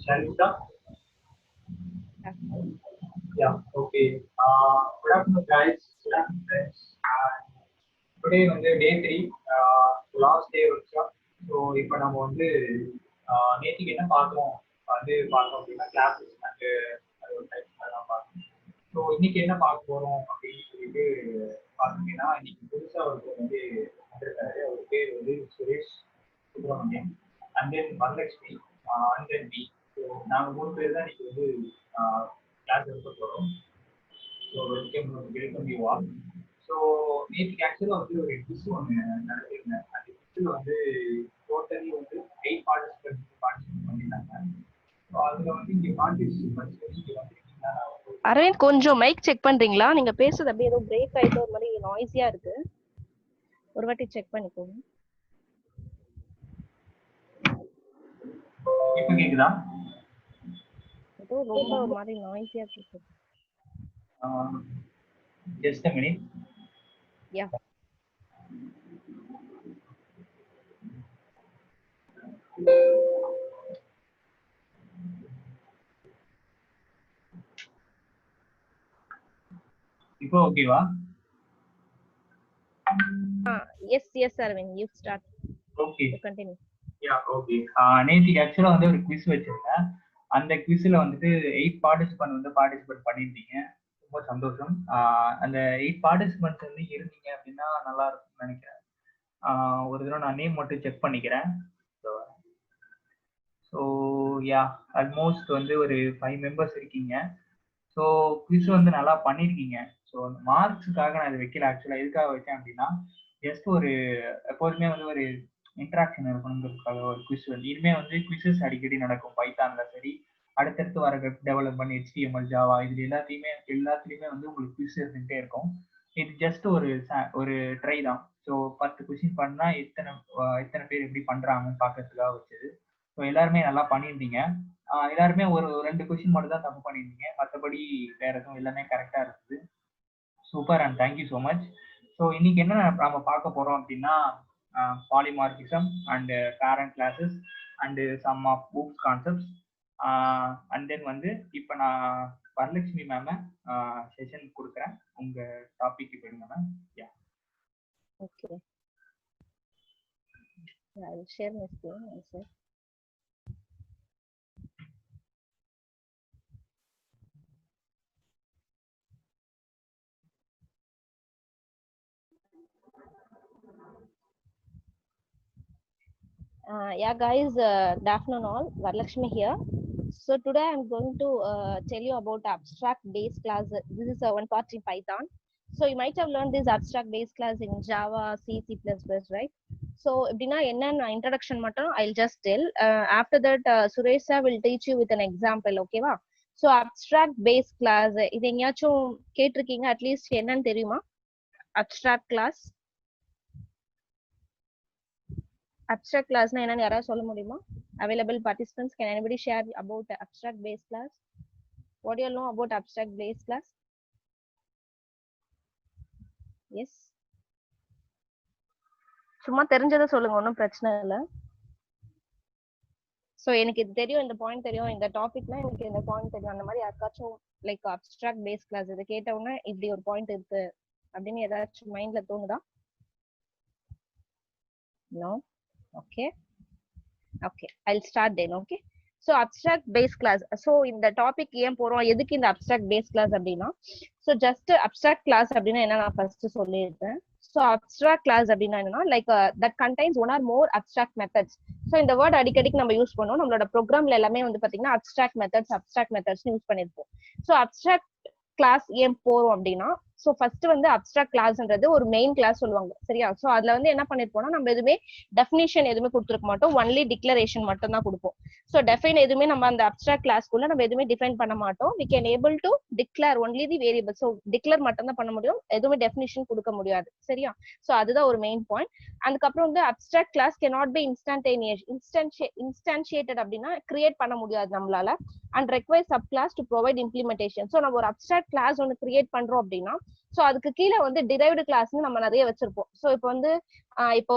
Shall we start? Yeah, okay. Good afternoon, guys. Good afternoon, friends. Today on the day 3, last day workshop. So, இப்போ நம்ம வந்து நேற்றுக்கு என்ன பார்த்தோம் அப்படின்னா கிளாஸஸ் அண்ட் ஒரு டைப்ஸ் எல்லாம் பார்த்தோம். ஸோ இன்னைக்கு என்ன பார்க்க போறோம் அப்படின்னு சொல்லிட்டு பார்த்தீங்கன்னா, இன்னைக்கு புதுசாக ஒருத்தர் வந்து வந்திருக்காரு. அவர் பேர் வந்து Suresh Subramaniam and then Varalakshmi and then B. So நாங்கள் 3 பேர் தான் இன்னைக்கு வந்து கிளாஸ் எடுக்க போகிறோம். So welcome you all. So நேற்றுக்கு ஆக்சுவலாக வந்து ஒரு குவிஸ் ஒன்று நடத்திருந்தேன். அந்த குவிஸில் வந்து டோட்டலி வந்து 8 பார்ட்டிசிபேட் பண்ணியிருந்தாங்க. ஸோ அதில் வந்து இங்கே பார்ட்டிசிபேட்ஸ் இங்கே வந்து அரவிந்த் கொஞ்சம் மைக் செக் பண்றீங்களா? நீங்க பேசுறது அப்படியே ஏதோ பிரேக் ஆயிட்டு ஒரு மாதிரி நாய்ஸியா இருக்கு. ஒரு வாட்டி செக் பண்ணிக்கோங்க. இப்போ கேக்குதா? ஏதோ ரொம்ப ஒரு மாதிரி நாய்ஸியா இருக்கு. Just a minute. Yeah. இப்போ ஓகேவா? Yes Arvind, you start. Okay. You continue. Yeah, okay. நேத்திக்கு ஆக்சுவலா வந்து ஒரு குவிஸ் வச்சிருக்கேன். அந்த குவிஸ்ல வந்துட்டு 8 பார்ட்டிசிபென்ட் வந்து பார்ட்டிசிபேட் பண்ணிருந்தீங்க. ரொம்ப சந்தோஷம். அந்த 8 பார்ட்டிசிபென்ட்ஸ் வந்து இருந்தீங்க அப்படின்னா நல்லா இருக்கும்னு நினைக்கிறேன். ஒரு தடவை நான் நேம் மட்டும் செக் பண்ணிக்கிறேன். ஸோ யா ஆல்மோஸ்ட் வந்து ஒரு 5 மெம்பர்ஸ் இருக்கீங்க. ஸோ குவிஸ் வந்து நல்லா பண்ணியிருக்கீங்க. ஸோ மார்க்ஸுக்காக நான் இதை வைக்கல. ஆக்சுவலாக எதுக்காக வச்சேன் அப்படின்னா ஜஸ்ட் ஒரு எப்போதுமே வந்து ஒரு இன்ட்ராக்ஷன் இருக்கணுங்கிறதுக்காக ஒரு குவிஸ் வந்து இனிமே வந்து குவிசஸ் அடிக்கடி நடக்கும். பைத்தான்ல சரி, அடுத்தடுத்து வர வெப் டெவலப்மெண்ட், HTML, ஜாவா இது எல்லாத்துலேயுமே வந்து உங்களுக்கு குவிஸ் இருந்துகிட்டே இருக்கும். இது ஜஸ்ட் ஒரு ட்ரை தான். ஸோ 10 கொஸ்டின் பண்ணால் எத்தனை பேர் எப்படி பண்ணுறாங்கன்னு பார்க்கறதுக்காக வச்சது. ஸோ எல்லாருமே நல்லா பண்ணியிருந்தீங்க. எல்லாருமே ஒரு 2 கொஸ்டின் மட்டும் தான் தப்பு பண்ணியிருந்தீங்க. மற்றபடி வேற எதுவும் எல்லாமே கரெக்டாக இருக்குது. Super and thank you so much. So இன்னைக்கு என்ன நம்ம பார்க்க போகிறோம் அப்படின்னா polymorphism and parent classes and some of books concepts. And then வந்து இப்போ நான் வரலட்சுமி மேம செஷன் கொடுக்குறேன். உங்கள் டாபிக் போயிடுங்க ma'am. Yeah okay. I will share my screen also. Yeah guys, good afternoon all. Varalakshmi here. So today I'm going to tell you about abstract base class. This is one part in Python. So you might have learned this abstract base class in Java, C, C++, right? So introduction matter I'll just tell. After that Suresh will teach you with an example. Okay va? So abstract base class இது எங்கயாச்சும் கேட்டிருக்கீங்க? At least என்னன்னு தெரியுமா abstract class? Abstract class na enna yara solla mudiyuma? Available participants, can anybody share about abstract base class? What do you know about abstract base class? Yes, சும்மா தெரிஞ்சதை சொல்லுங்க, ஒன்றும் பிரச்சனை இல்லை. ஸோ எனக்கு இது தெரியும், இந்த பாயிண்ட் தெரியும், இந்த டாபிக்னா எனக்கு இந்த பாயிண்ட் தெரியும், அந்த மாதிரி யாருக்காச்சும் லைக் அப்ஸ்ட்ராக்ட் பேஸ் கிளாஸ் இதை கேட்டவுடனே இப்படி ஒரு பாயிண்ட் இருக்கு அப்படின்னு ஏதாச்சும் மைண்ட்ல தோணுதா? No? Okay okay, I'll start then. Okay, so abstract base class. So இந்த டாபிக் ஏன் போறோம், எதுக்கு இந்த abstract base class அப்படின்னா, so just abstract class அப்படின்னா என்ன நான் ஃபர்ஸ்ட் சொல்லியிருக்கேன். So abstract class அப்படின்னா என்னன்னா like that contains one or more abstract methods. So இந்த வேர்ட் அடிக்கடிக்கு நம்ம யூஸ் பண்ணுவோம். நம்மளோட ப்ரோக்ராம்ல எல்லாமே வந்து பாத்தீங்கன்னா abstract methods யூஸ் பண்ணிருப்போம். So abstract class ஏன் போறோம் அப்படின்னா, சோ ஃபர்ஸ்ட் வந்து அப்ஸ்ட்ராக்ட் கிளாஸ்ன்றது ஒரு மெயின் கிளாஸ் சொல்லுவாங்க, சரியா? சோ அதுல வந்து என்ன பண்ணிருப்போம்னா நம்ம எதுவுமே டெஃபினிஷன் எதுவுமே கொடுத்துருக்க மாட்டோம், ஒன்லி டிக்ளரேஷன் மட்டும் தான் கொடுப்போம். சோ டெஃபைன் எதுவுமே நம்ம அந்த அப்ஸ்ட்ராக்ட் கிளாஸ்க்குள்ள நம்ம எதுவுமே டிஃபைன் பண்ண மாட்டோம். we can able to declare only the variable. So declare மட்டும் தான் பண்ண முடியும், எதுவுமே டெஃபினிஷன் கொடுக்க முடியாது, சரியா? சோ அதுதான் ஒரு மெயின் பாயிண்ட். அதுக்கப்புறம் வந்து abstract class cannot be instantiated அப்படின்னா கிரியேட் பண்ண முடியாது நம்மளால, and requires subclass to provide implementation. So நம்ம ஒரு அப்ஸ்ட்ராக்ட் கிளாஸ் ஒன்னு கிரியேட் பண்றோம் அப்படின்னா சோ அதுக்கு கீழே வந்து டிரைவ்டு கிளாஸ்னு நம்ம நிறைய வச்சிருப்போம். சோ இப்போ வந்து இப்போ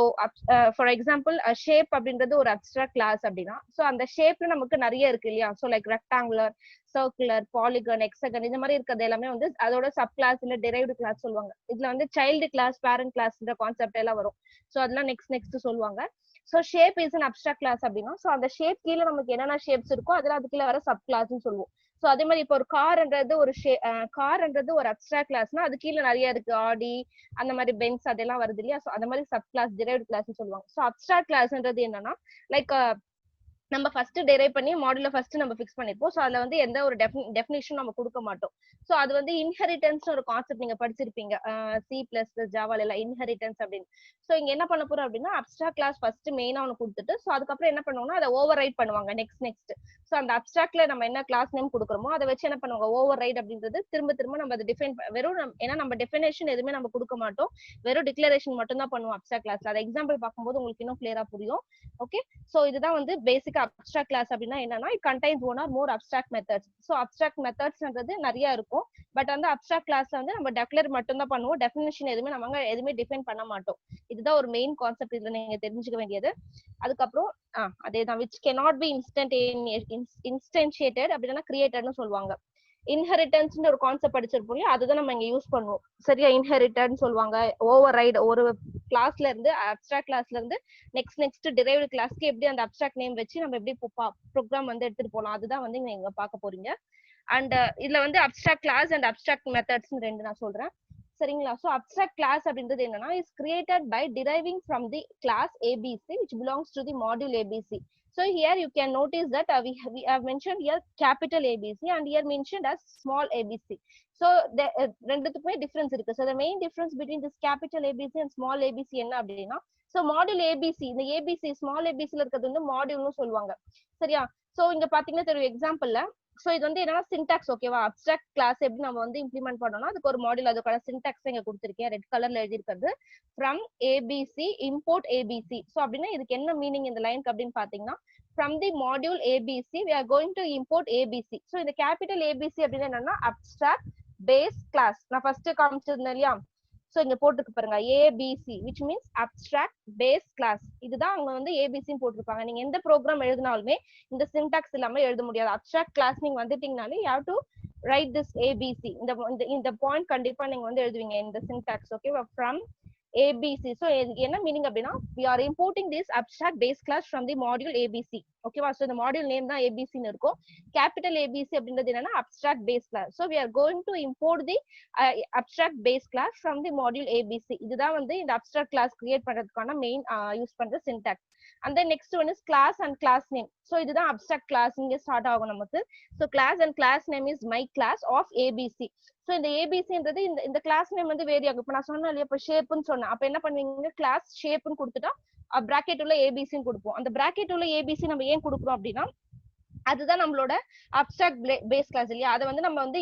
ஃபார் எக்ஸாம்பிள் ஷேப் அப்படின்றது ஒரு அப்ஸ்ட்ராக்ட் கிளாஸ் அப்படின்னா, சோ அந்த ஷேப்ல நமக்கு நிறைய இருக்கு இல்லையா? So like rectangular, circular, polygon, hexagon இந்த மாதிரி இருக்கிறது எல்லாமே வந்து அதோட சப் கிளாஸ் இல்ல டிரைவ்டு கிளாஸ் சொல்லுவாங்க. இதுல வந்து சைல்டு கிளாஸ், பேரண்ட் கிளாஸ்ன்ற கான்செப்ட் எல்லாம் வரும். சோ அதெல்லாம் நெக்ஸ்ட் சொல்லுவாங்க. So shape is an abstract class அப்படின்னா, சோ அந்த ஷேப் கீழே நமக்கு என்னென்ன ஷேப்ஸ் இருக்கோ அதெல்லாம் அதுக்குள்ள வர சப் கிளாஸ்னு சொல்லுவோம். சோ அதே மாதிரி இப்போ ஒரு கார்ன்றது ஒரு அப்ஸ்ட்ராக்ட் கிளாஸ்னா அது கீழே நிறைய இருக்கு, ஆடி அந்த மாதிரி பென்ஸ் அதெல்லாம் வருது இல்லையா? சோ அந்த மாதிரி சப் கிளாஸ் டிரைவ்டு கிளாஸ் சொல்லுவாங்க. சோ அப்ஸ்ட்ராக்ட் கிளாஸ்ன்றது என்னன்னா லைக் நம்ம ஃபர்ஸ்ட் டெரைவ் பண்ணி மாடுல ஃபர்ஸ்ட் நம்ம ஃபிக்ஸ் பண்ணிருப்போம். சோ அதுல வந்து எந்த ஒரு டெஃபினிஷன் நம்ம கொடுக்க மாட்டோம். சோ அது வந்து இன்ஹெரிட்டன்ஸ் ஒரு கான்செப்ட் நீங்க படிச்சிருப்பீங்க C++, ஜாவால எல்லாம் இன்ஹெரிட்டன்ஸ் அப்படின்னு. சோ இங்க என்ன பண்ண போறோம் அப்படின்னா அப்ஸ்ட்ராக்ட் கிளாஸ் ஃபர்ஸ்ட் மெயினா ஒன்னு கொடுத்துட்டு சோ அதுக்கப்புறம் என்ன பண்ணுவாங்கன்னா அதை ஓவர் ரைட் பண்ணுவாங்க நெக்ஸ்ட். சோ அந்த அப்ஸ்ட்ராக்ட்ல நம்ம என்ன கிளாஸ் நேம் கொடுக்குறோமோ அதை வச்சு என்ன பண்ணுவாங்க ஓவர் ரைட் அப்படின்றது திரும்ப நம்ம அதை டிஃபைன் ஏன்னா நம்ம டெஃபினேஷன் எதுவுமே நம்ம கொடுக்க மாட்டோம், வெறும் டிக்ளரேஷன் மட்டும் தான் பண்ணுவோம் அப்ஸ்ட்ராக்ட் கிளாஸ்ல. அதை எக்ஸாம்பிள் பார்க்கும்போது உங்களுக்கு இன்னும் கிளியரா புரியும். ஓகே, சோ இதுதான் வந்து பேசிக் அப்ஸ்ட்ராக்ட் கிளாஸ் அப்படின்னா என்னன்னா it contains one or more abstract methods. So abstract மெத்தட்ஸ்ன்றது நிறைய இருக்கும். பட் வந்து அப்ஸ்ட்ராக்ட் கிளாஸ்ல வந்து நம்ம டெக்ளேர் மட்டும் தான் பண்ணுவோம், டெஃபினிஷன் எதுவுமே டிஃபைன் பண்ண மாட்டோம். இதுதான் ஒரு மெயின் கான்செப்ட் இதுல நீங்க தெரிஞ்சுக்க வேண்டியது. அதுக்கப்புறம் அதேதான் which cannot be instantiated அப்படின்னா கிரியேட்டட்னு சொல்லுவாங்க. இன்ஹெரிட்டன்ஸ் ஒரு கான்செப்ட் படிச்சிருப்போம், அதுதான் நம்ம இங்க யூஸ் பண்ணுவோம். சரியா? இன்ஹெரிட்டன்ஸ் சொல்லுவாங்க, ஓவர் ரைட் ஒரு கிளாஸ்ல இருந்து அப்ஸ்ட்ராக்ட் கிளாஸ்ல இருந்து நெக்ஸ்ட் டிரைவ்டு கிளாஸ்க்கு எப்படி அந்த அப்ஸ்ட்ராக்ட் நேம் வச்சு நம்ம எப்படி ப்ரோக்ராம் வந்து எடுத்துட்டு போலாம், அதுதான் வந்து நீங்க பார்க்க போறீங்க. அண்ட் இதுல வந்து abstract class and abstract methods ரெண்டு நான் சொல்றேன். சரிங்களா? சோ அப்ஸ்ட்ராக்ட் கிளாஸ் அப்படின்றது என்னன்னா is created by driving from the class ABC which belongs to the module ABC. So here you can notice that we have mentioned here capital ABC and here mentioned as small ABC. So the ரெண்டுத்துக்குமே difference இருக்கு. So the main difference between this capital ABC and small ABC என்ன அப்படின்னா, so module ABC இந்த ABC small ABC ல இருக்கிறது வந்து மாடியூல்னு சொல்லுவாங்க. சரியா? சோ இங்க பாத்தீங்கன்னா தெரியும் எக்ஸாம்பிள்ல. சோ இது வந்து என்னன்னா சின்டாக்ஸ். ஓகேவா? அப்ஸ்ட்ராக்ட் கிளாஸ் எப்படி நம்ம வந்து இம்ப்ளிமெண்ட் பண்ணோம்னா அதுக்கு ஒரு மாடியூல், அதுக்கான சின்டாக்ஸ் இங்க கொடுத்திருக்கேன், ரெட் கலர்ல எழுதி இருக்கிறது. From ABC import ABC. So அப்படின்னா இதுக்கு என்ன மீனிங் இந்த லைனுக்கு அப்படின்னு பாத்தீங்கன்னா, from the module ABC we are going to import ABC. so இந்த capital ABC அப்படின்னா என்னன்னா abstract base class. நான் ஃபர்ஸ்ட் காமிச்சிருந்தேன் இல்லையா? சோ இங்க போட்டுருக்கு பாருங்க ABC which means abstract base class. இதுதான் அவங்க வந்து ABC ன்னு போட்டிருப்பாங்க. நீங்க எந்த ப்ரோக்ராம் எழுதினாலுமே இந்த சின்டாக்ஸ் இல்லாம எழுத முடியாது. abstract class நீங்க வந்துட்டீங்கனாலே you have to write this ABC. இந்த பாயிண்ட் கண்டிப்பா நீங்க வந்து எழுதுவீங்க இந்த சின்டாக்ஸ். ஓகேவா? from ABC. so என்ன மீனிங் அப்படின்னா we are importing this abstract base class from the module ABC. ஓகேவா? so இந்த மாடியூல் நேம் தான் ABC ன்னு இருக்கும். கேபிட்டல் ABC அப்படின்றது என்னன்னா abstract base class. so we are going to import the abstract base class from the module ABC. இதுதான் வந்து இந்த abstract class கிரியேட் பண்றதுக்கான மெயின் யூஸ் பண்ற syntax. and then next one is class and class name. so இதுதான் abstract class இங்க start ஆகும் நமக்கு. so class and class name is my class of ABC. so இந்த ABCன்றது இந்த கிளாஸ் நேம் வந்து vary ஆகும். இப்ப நான் சொன்னேன் இல்லையா, இப்ப ஷேப்னு சொன்னேன், அப்ப என்ன பண்ணுவீங்க, கிளாஸ் ஷேப்னு கொடுத்துட்டா பிராக்கெட் உள்ள ஏபிசின்னு கொடுப்போம். அந்த பிராக்கெட் உள்ள ஏபிசி நம்ம ஏன் கொடுக்குறோம் அப்படின்னா அதுதான் நம்மளோட அப்ஸ்ட்ராக்ட் பேஸ் கிளாஸ் இல்லையா? அதை வந்து நம்ம வந்து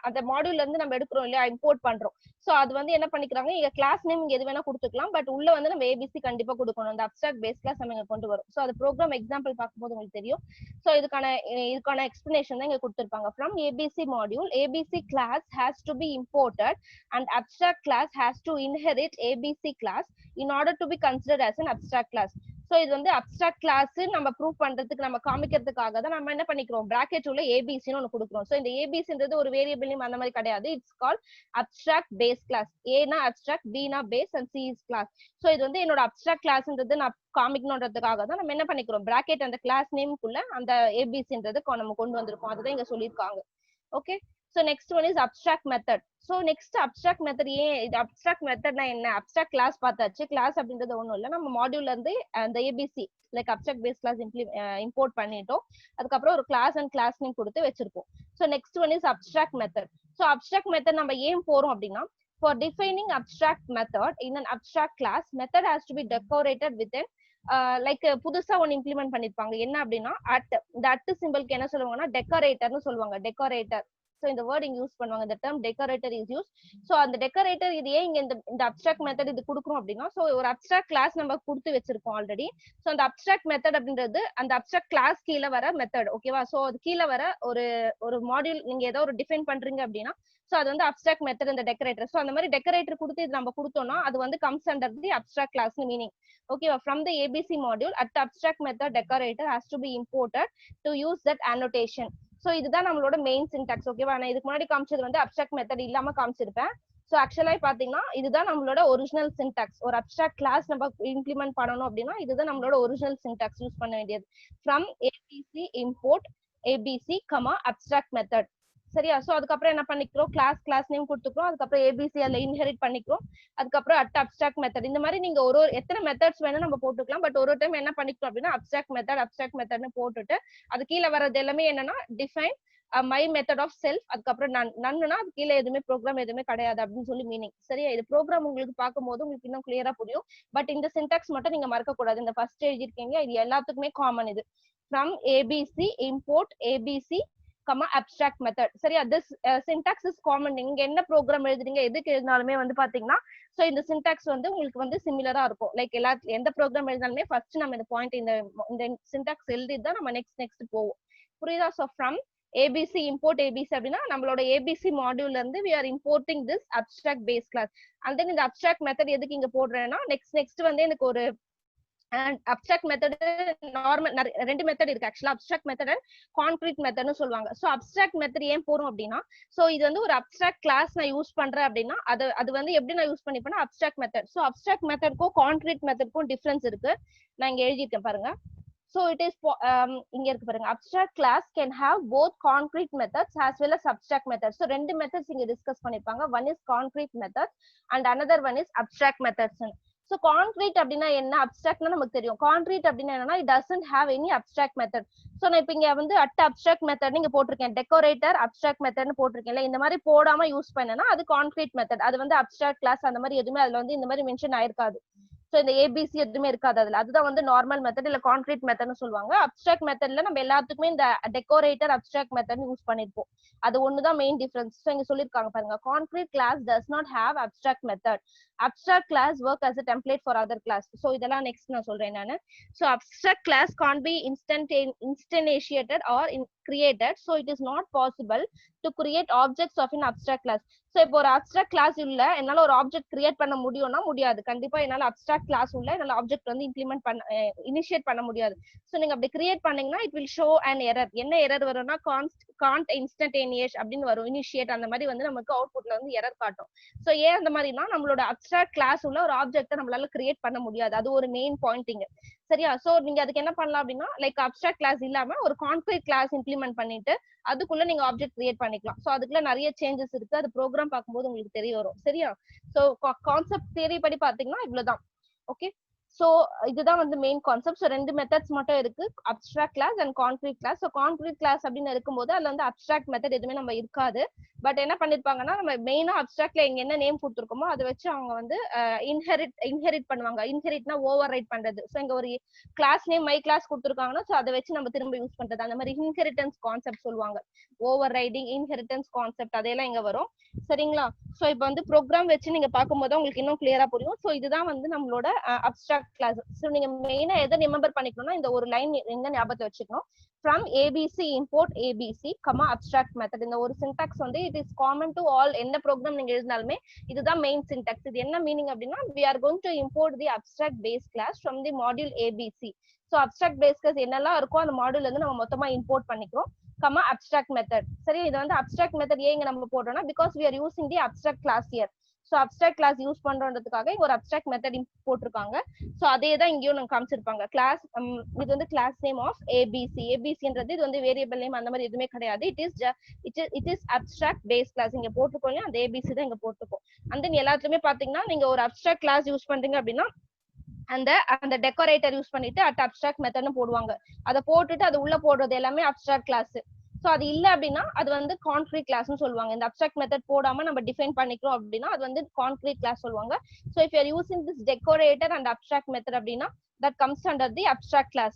அந்த மாடியூல்ல இருந்து நம்ம எடுக்கிறோம் இல்லையா, இம்போர்ட் பண்றோம். சோ அது வந்து என்ன பண்ணிக்கிறாங்க, இங்க கிளாஸ் நேம் எது வேணா கொடுத்துக்கலாம், பட் உள்ள வந்து நம்ம ஏபிசி கண்டிப்பா கொடுக்கணும். அந்த அப்ஸ்ட்ராக்ட் பேஸ் கிளாஸ் நம்ம இங்க கொண்டு வரும். சோ அது ப்ரோக்ராம் எக்ஸாம்பிள் பார்க்கும்போது உங்களுக்கு தெரியும். சோ இதுக்கான எக்ஸ்பிளனேஷன் தான் இங்க கொடுத்திருப்பாங்க. From ABC module ABC class has to be imported and abstract class has to inherit ABC class in order to be considered as an abstract class. So இது வந்து abstract class நம்ம prove பண்றதுக்கு, நம்ம காமிக்கிறதுக்காக தான் நம்ம என்ன பண்ணிக்கிறோம், பிராக்கெட் உள்ள ஏபிசின்னு ஒன்னு கொடுக்குறோம். சோ இந்த ஏபிசின்றது ஒரு வேரியபிள் நேம் அந்த மாதிரி கிடையாது. It's call abstract base class. ஏனா அப்ஸ்ட்ராக்ட், பினா base and C is class. So இது வந்து என்னோட அப்ஸ்ட்ராக்ட் கிளாஸ்ன்றது நான் காமிக்கணும்ன்றதுக்காக தான் நம்ம என்ன பண்ணிக்கிறோம், பிராக்கெட் அந்த கிளாஸ் நேமுக்குள்ள அந்த ஏபிசின்றது நம்ம கொண்டு வந்திருக்கோம். அதுதான் இங்க சொல்லியிருக்காங்க. Okay, so next one is abstract method. so next abstract method இது abstract methodனா என்ன, abstract class பார்த்தாச்சு. class அப்படின்றது ஒண்ணும் இல்ல, நம்ம மாடியூல்ல இருந்து அந்த ABC like abstract base class import பண்ணிட்டோம். அதுக்கப்புறம் ஒரு class and class name கொடுத்து வச்சிருப்போம். so next one is abstract method. so abstract method நம்ம ஏன் போறோம் அப்படின்னா, for defining abstract method in an abstract class method has to be decorated with an like புதுசா ஒன்னு இம்ப்ளிமெண்ட் பண்ணிருப்பாங்க. என்ன அப்படின்னா இந்த அட் சிம்பிளுக்கு என்ன சொல்லுவாங்கன்னா டெக்கரேட்டர்னு சொல்லுவாங்க. டெக்கரேட்டர் ஸோ இந்த வேர்ட் இங்க யூஸ் பண்ணுவாங்க, இந்த term decorator is use. So அந்த டெக்கரேட்டர் இது ஏன் இங்க இந்த அப்ஸ்ட்ராக்ட் மெத்தட் இது கொடுக்குறோம் அப்படின்னா, ஸோ ஒரு அப்ஸ்ட்ராக்ட் கிளாஸ் நம்ம கொடுத்து வச்சிருக்கோம் ஆல்ரெடி. ஸோ அந்த அப்ஸ்ட்ராக்ட் மெத்தட் அப்படின்றது அந்த அப்ஸ்ட்ராக்ட் கிளாஸ் கீழே வர மெத்தட், ஓகேவா? ஸோ அது கீழே வர ஒரு மாடியூல் நீங்க ஏதோ ஒரு டிஃபைன் பண்றீங்க அப்படின்னா, ஸோ அது வந்து அப்ஸ்ட்ராக்ட் மெத்தட் இந்த டெக்கரேட்டர். ஸோ அந்த மாதிரி டெக்கரேட்டர் கொடுத்து இது நம்ம கொடுத்தோம்னா அது வந்து comes under the abstract class meaning, ஓகேவா? From the ABC module at abstract method decorator has to be imported to use that annotation. So இதுதான் நம்மளோட மெயின் சின்டாக்ஸ், ஓகேவா? நான் இதுக்கு முன்னாடி காமிச்சது வந்து அப்ஸ்ட்ராக்ட் மெத்தட் இல்லாம காமிச்சிருப்பேன். ஸோ ஆக்சுவலா பாத்தீங்கன்னா இதுதான் நம்மளோட ஒரிஜினல் சின்டாக்ஸ். ஒரு அப்ஸ்ட்ராக்ட் கிளாஸ் நம்ம இம்ப்ளிமெண்ட் பண்ணணும் அப்படின்னா இதுதான் நம்மளோட ஒரிஜினல் சின்டாக்ஸ் யூஸ் பண்ண வேண்டியது. From ABC import ABC comma abstract method, சரியா? சோ அதுக்கப்புறம் என்ன பண்ணிக்கிறோம், கிளாஸ் நேம் கொடுத்துக்கிறோம், அதுக்கப்புறம் ஏபிசி அதுல இன்ஹெரிட் பண்ணிக்கிறோம், அதுக்கப்புறம் அட் அப்ஸ்ட்ராக்ட் மெத்தட். இந்த மாதிரி நீங்க ஒரு எத்தனை மெத்தட்ஸ் வேணும் நம்ம போட்டுக்கலாம். பட் ஒரு டைம் என்ன பண்ணிக்கிறோம் அப்படின்னா அப்ஸ்ட்ராக்ட் மெத்தட்னு போட்டுட்டு அது கீழே வர்றது எல்லாமே என்னன்னா define my method of self, அதுக்கப்புறம் நன்னுனா அது கீழே எதுவுமே ப்ரோக்ராம் எதுவுமே கிடையாது அப்படின்னு சொல்லி மீனிங், சரியா? இது ப்ரோக்ராம் உங்களுக்கு பார்க்கும்போது உங்களுக்கு இன்னும் கிளியரா புரியும். பட் இந்த சின்டாக்ஸ் மட்டும் நீங்க மறக்க கூடாது. இந்த ஃபர்ஸ்ட் எழுதிருக்கீங்க, இது எல்லாத்துக்குமே காமன். இது from ABC import ABC comma abstract method, சரியா? This syntax is common. நீங்க என்ன ப்ரோக்ராம் எழுதுறீங்க எதுக்கு எழுதினாலுமே வந்து பாத்தீங்கன்னா சோ இந்த சின்டாக்ஸ் வந்து உங்களுக்கு வந்து சிமிலரா இருக்கும். லைக் எந்த ப்ரோக்ராம் எழுதினாலுமே ஃபர்ஸ்ட் நம்ம இந்த பாயிண்ட் இந்த சின்டாக்ஸ் எழுதி தான் நம்ம நெக்ஸ்ட் போவோம், புரியுதா? So from ABC import ABC அப்படின்னா நம்மளோட ஏபிசி மாடியூல்ல இருந்து we are importing this abstract base class. and then இந்த அப்ஸ்ட்ராக்ட் மெத்தட் எதுக்கு இங்க போடுறேன்னா நெக்ஸ்ட் வந்து எனக்கு ஒரு அப்ஸ்ட்ராக்ட் மெத்தட் நார்மல் ரெண்டு மெத்தட் இருக்கு ஆக்சுவலா, அப்ஸ்ட்ராக்ட் மெத்தட் அண்ட் கான்கிரீட் மெத்தட்னு சொல்லுவாங்க. சோ அப்ஸ்ட்ராக்ட் மெத்தட் ஏன் போறோம் அப்படின்னா, சோ இது வந்து ஒரு அப்ஸ்ட்ராக்ட் கிளாஸ் நான் யூஸ் பண்றேன் அப்படின்னா அது வந்து எப்படி நான் யூஸ் பண்ணிப்பேன்னா அப்ஸ்ட்ராக்ட் மெத்தட். சோ அப்ஸ்ட்ராக்ட் மெத்தட்க்கும் கான்கிரீட் மெத்தட்க்கும் டிஃபரன்ஸ் இருக்கு, நான் இங்க எழுதிருக்கேன் பாருங்க. So it is இங்க இருக்கு பாருங்க, abstract class can have both concrete methods as well as abstract methods. So ரெண்டு methods இங்க டிஸ்கஸ் பண்ணிருப்பாங்க. one is concrete method and another one is abstract methods. So concrete அப்படின்னா என்ன, abstractனா நமக்கு தெரியும். concrete அப்படின்னா என்னன்னா it doesn't have any abstract method. So நான் இப்ப இங்க வந்து அட் அப்ஸ்ட்ராக்ட் மெத்தட் இங்க போட்டிருக்கேன், டெக்கரேட்டர் அப்ஸ்ட்ராக்ட் மெத்தட்னு போட்டிருக்கேன்ல, இந்த மாதிரி போடாம யூஸ் பண்ணனா அது கான்கிரீட் மெத்தட். அது வந்து அப்ஸ்ட்ராக்ட் கிளாஸ் அந்த மாதிரி எதுவுமே அதுல வந்து இந்த மாதிரி மென்ஷன் ஆயிருக்காது. சோ இந்த ஏபிசி எதுவுமே இருக்காது அதுல, அதுதான் வந்து நார்மல் மெத்தட் இல்ல கான்கிரீட் மெத்தட்னு சொல்லுவாங்க. அப்ஸ்ட்ராக்ட் மெத்தட்ல நம்ம எல்லாத்துக்குமே இந்த டெக்கரேட்டர் அப்ஸ்ட்ராக்ட் மெத்தட் யூஸ் பண்ணிருப்போம். அது ஒண்ணுதான் மெயின் டிஃபரன்ஸ். சோ இங்க சொல்லிருக்காங்க பாருங்க, concrete class does not have abstract method. abstract class work as a template for other class. so இதெல்லாம் நெக்ஸ்ட் நான் சொல்றேன் நானு. so abstract class can't be instantiated or created, so it is not possible to create objects of an abstract class. so இப்போ ஒரு abstract class இல்ல என்னால ஒரு object create பண்ண முடியும்னா முடியாது. கண்டிப்பா என்னால abstract class உள்ள என்னால ஆப்ஜெக்ட் வந்து இம்ப்ளிமெண்ட் பண்ண இனிஷியேட் பண்ண முடியாது. சோ நீங்க அப்படி கிரியேட் பண்ணீங்கன்னா it will show an error. என்ன எரர் வரும்னா can't instantaneous அப்படின்னு வரும், இனிஷியேட் அந்த மாதிரி வந்து நமக்கு அவுட்புட்ல வந்து எரர் காட்டும். சோ ஏன் அந்த மாதிரினா நம்மளோட அப்ஸ்ட்ராக்ட் கிளாஸ் உள்ள ஒரு ஆப்ஜெக்ட்டை நம்மளால கிரியேட் பண்ண முடியாது, அது ஒரு மெயின் பாயிண்டிங், சரியா? சோ நீங்க அதுக்கு என்ன பண்ணலாம் அப்படின்னா லைக் அப்ஸ்ட்ராக்ட் கிளாஸ் இல்லாம ஒரு கான்கிரீட் கிளாஸ் இம்ப்ளிமெண்ட் பண்ணிட்டு அதுக்குள்ள நீங்க ஆப்ஜெக்ட் கிரியேட் பண்ணிக்கலாம். சோ அதுக்குள்ள நிறைய சேஞ்சஸ் இருக்கு, அது ப்ரோக்ராம் பார்க்கும்போது உங்களுக்கு தெரிய வரும், சரியா? சோ கான்செப்ட் தியரி படி பாத்தீங்கன்னா இவ்வளவுதான், ஓகே? சோ இதுதான் வந்து மெயின் கான்செப்ட். சோ ரெண்டு மெத்தட்ஸ் மட்டும் இருக்கு, abstract class and concrete class. So concrete class அப்படின்னு இருக்கும்போது அதுல வந்து அப்ஸ்ட்ராக்ட் மெத்தட் எதுவுமே நம்ம இருக்காது. பட் என்ன பண்ணிருப்பாங்கன்னா நம்ம மெயினா அப்ஸ்ட்ராக்ட்ல இங்க என்ன நேம் கொடுத்துருக்கோமோ அதை வச்சு அவங்க வந்து இன்ஹெரிட் பண்ணுவாங்க. இன்ஹெரிட்னா ஓவர் ரைட் பண்றது. சோ இங்க ஒரு கிளாஸ் நேம் மை கிளாஸ் கொடுத்துருக்காங்கன்னா சோ அதை வச்சு நம்ம திரும்ப யூஸ் பண்றது, அந்த மாதிரி இன்ஹெரிட்டன்ஸ் கான்செப்ட் சொல்லுவாங்க. ஓவர் ரைடிங், இன்ஹெரிட்டன்ஸ் கான்செப்ட் அதெல்லாம் இங்க வரும், சரிங்களா? சோ இப்போ வந்து ப்ரோக்ராம் வச்சு நீங்க பார்க்கும்போது உங்களுக்கு இன்னும் கிளியரா புரியும். சோ இதுதான் வந்து நம்மளோட அப்ஸ்ட்ராக்ட் கிளாஸ். சோ நீங்க மெயினா எதை ரிமெம்பர் பண்ணிக்கணும்னா இந்த ஒரு லைன் எங்க ஞாபகத்தை வச்சுக்கணும், from abc import abc comma abstract method. இந்த ஒரு syntax வந்து it is common to all, என்ன ப்ரோக்ராம் நீங்க எழுதினாலுமே இதுதான் மெயின் syntax. இது என்ன மீனிங் அப்படின்னா we are going to import the abstract base class from the module abc. so abstract base class என்னெல்லாம் இருக்கோ அந்த மாடியூல்ல இருந்து நம்ம மொத்தமா இம்போர்ட் பண்ணிக்கிறோம், comma abstract method. சரி, இது வந்து abstract method ஏங்க நம்ம போடுறோம்னா because we are using the abstract class here. So abstract class use பண்றதுக்காக இங்க ஒரு அப்ஸ்ட்ராக்ட் மெத்தட் போட்டிருக்காங்க. சோ அதே தான் இங்கேயும் நம்ம காமிச்சிருப்பாங்க. கிளாஸ் இது வந்து கிளாஸ் நேம் ஆஃப் ஏபிசி. ஏபிசின்றது இது வந்து வேரியபிள் நேம் அந்த மாதிரி எதுவுமே கிடையாது. It is abstract base class. இங்க போட்டுக்கோங்க, அந்த ஏபிசி தான் இங்க போட்டுக்கோம். அந்த எல்லாத்துலயுமே பாத்தீங்கன்னா நீங்க ஒரு அப்ஸ்ட்ராக்ட் கிளாஸ் யூஸ் பண்றீங்க அப்படின்னா அந்த டெக்கரேட்டர் யூஸ் பண்ணிட்டு அட் அப்ஸ்ட்ராக்ட் மெத்தட்னு போடுவாங்க. அதை போட்டுட்டு அது உள்ள போடுறது எல்லாமே அப்ஸ்ட்ராக்ட் கிளாஸ். சோ அது இல்ல அப்படின்னா அது வந்து கான்கிரீட் கிளாஸ்னு சொல்லுவாங்க. இந்த அப்ஸ்ட்ராக்ட் மெத்தட் போடாம நம்ம டிஃபைன் பண்ணிக்கிறோம் அப்படின்னா அது வந்து கான்கிரீட் கிளாஸ் சொல்லுவாங்க. So if you are using this decorator and abstract method அப்படின்னா that comes under the abstract class.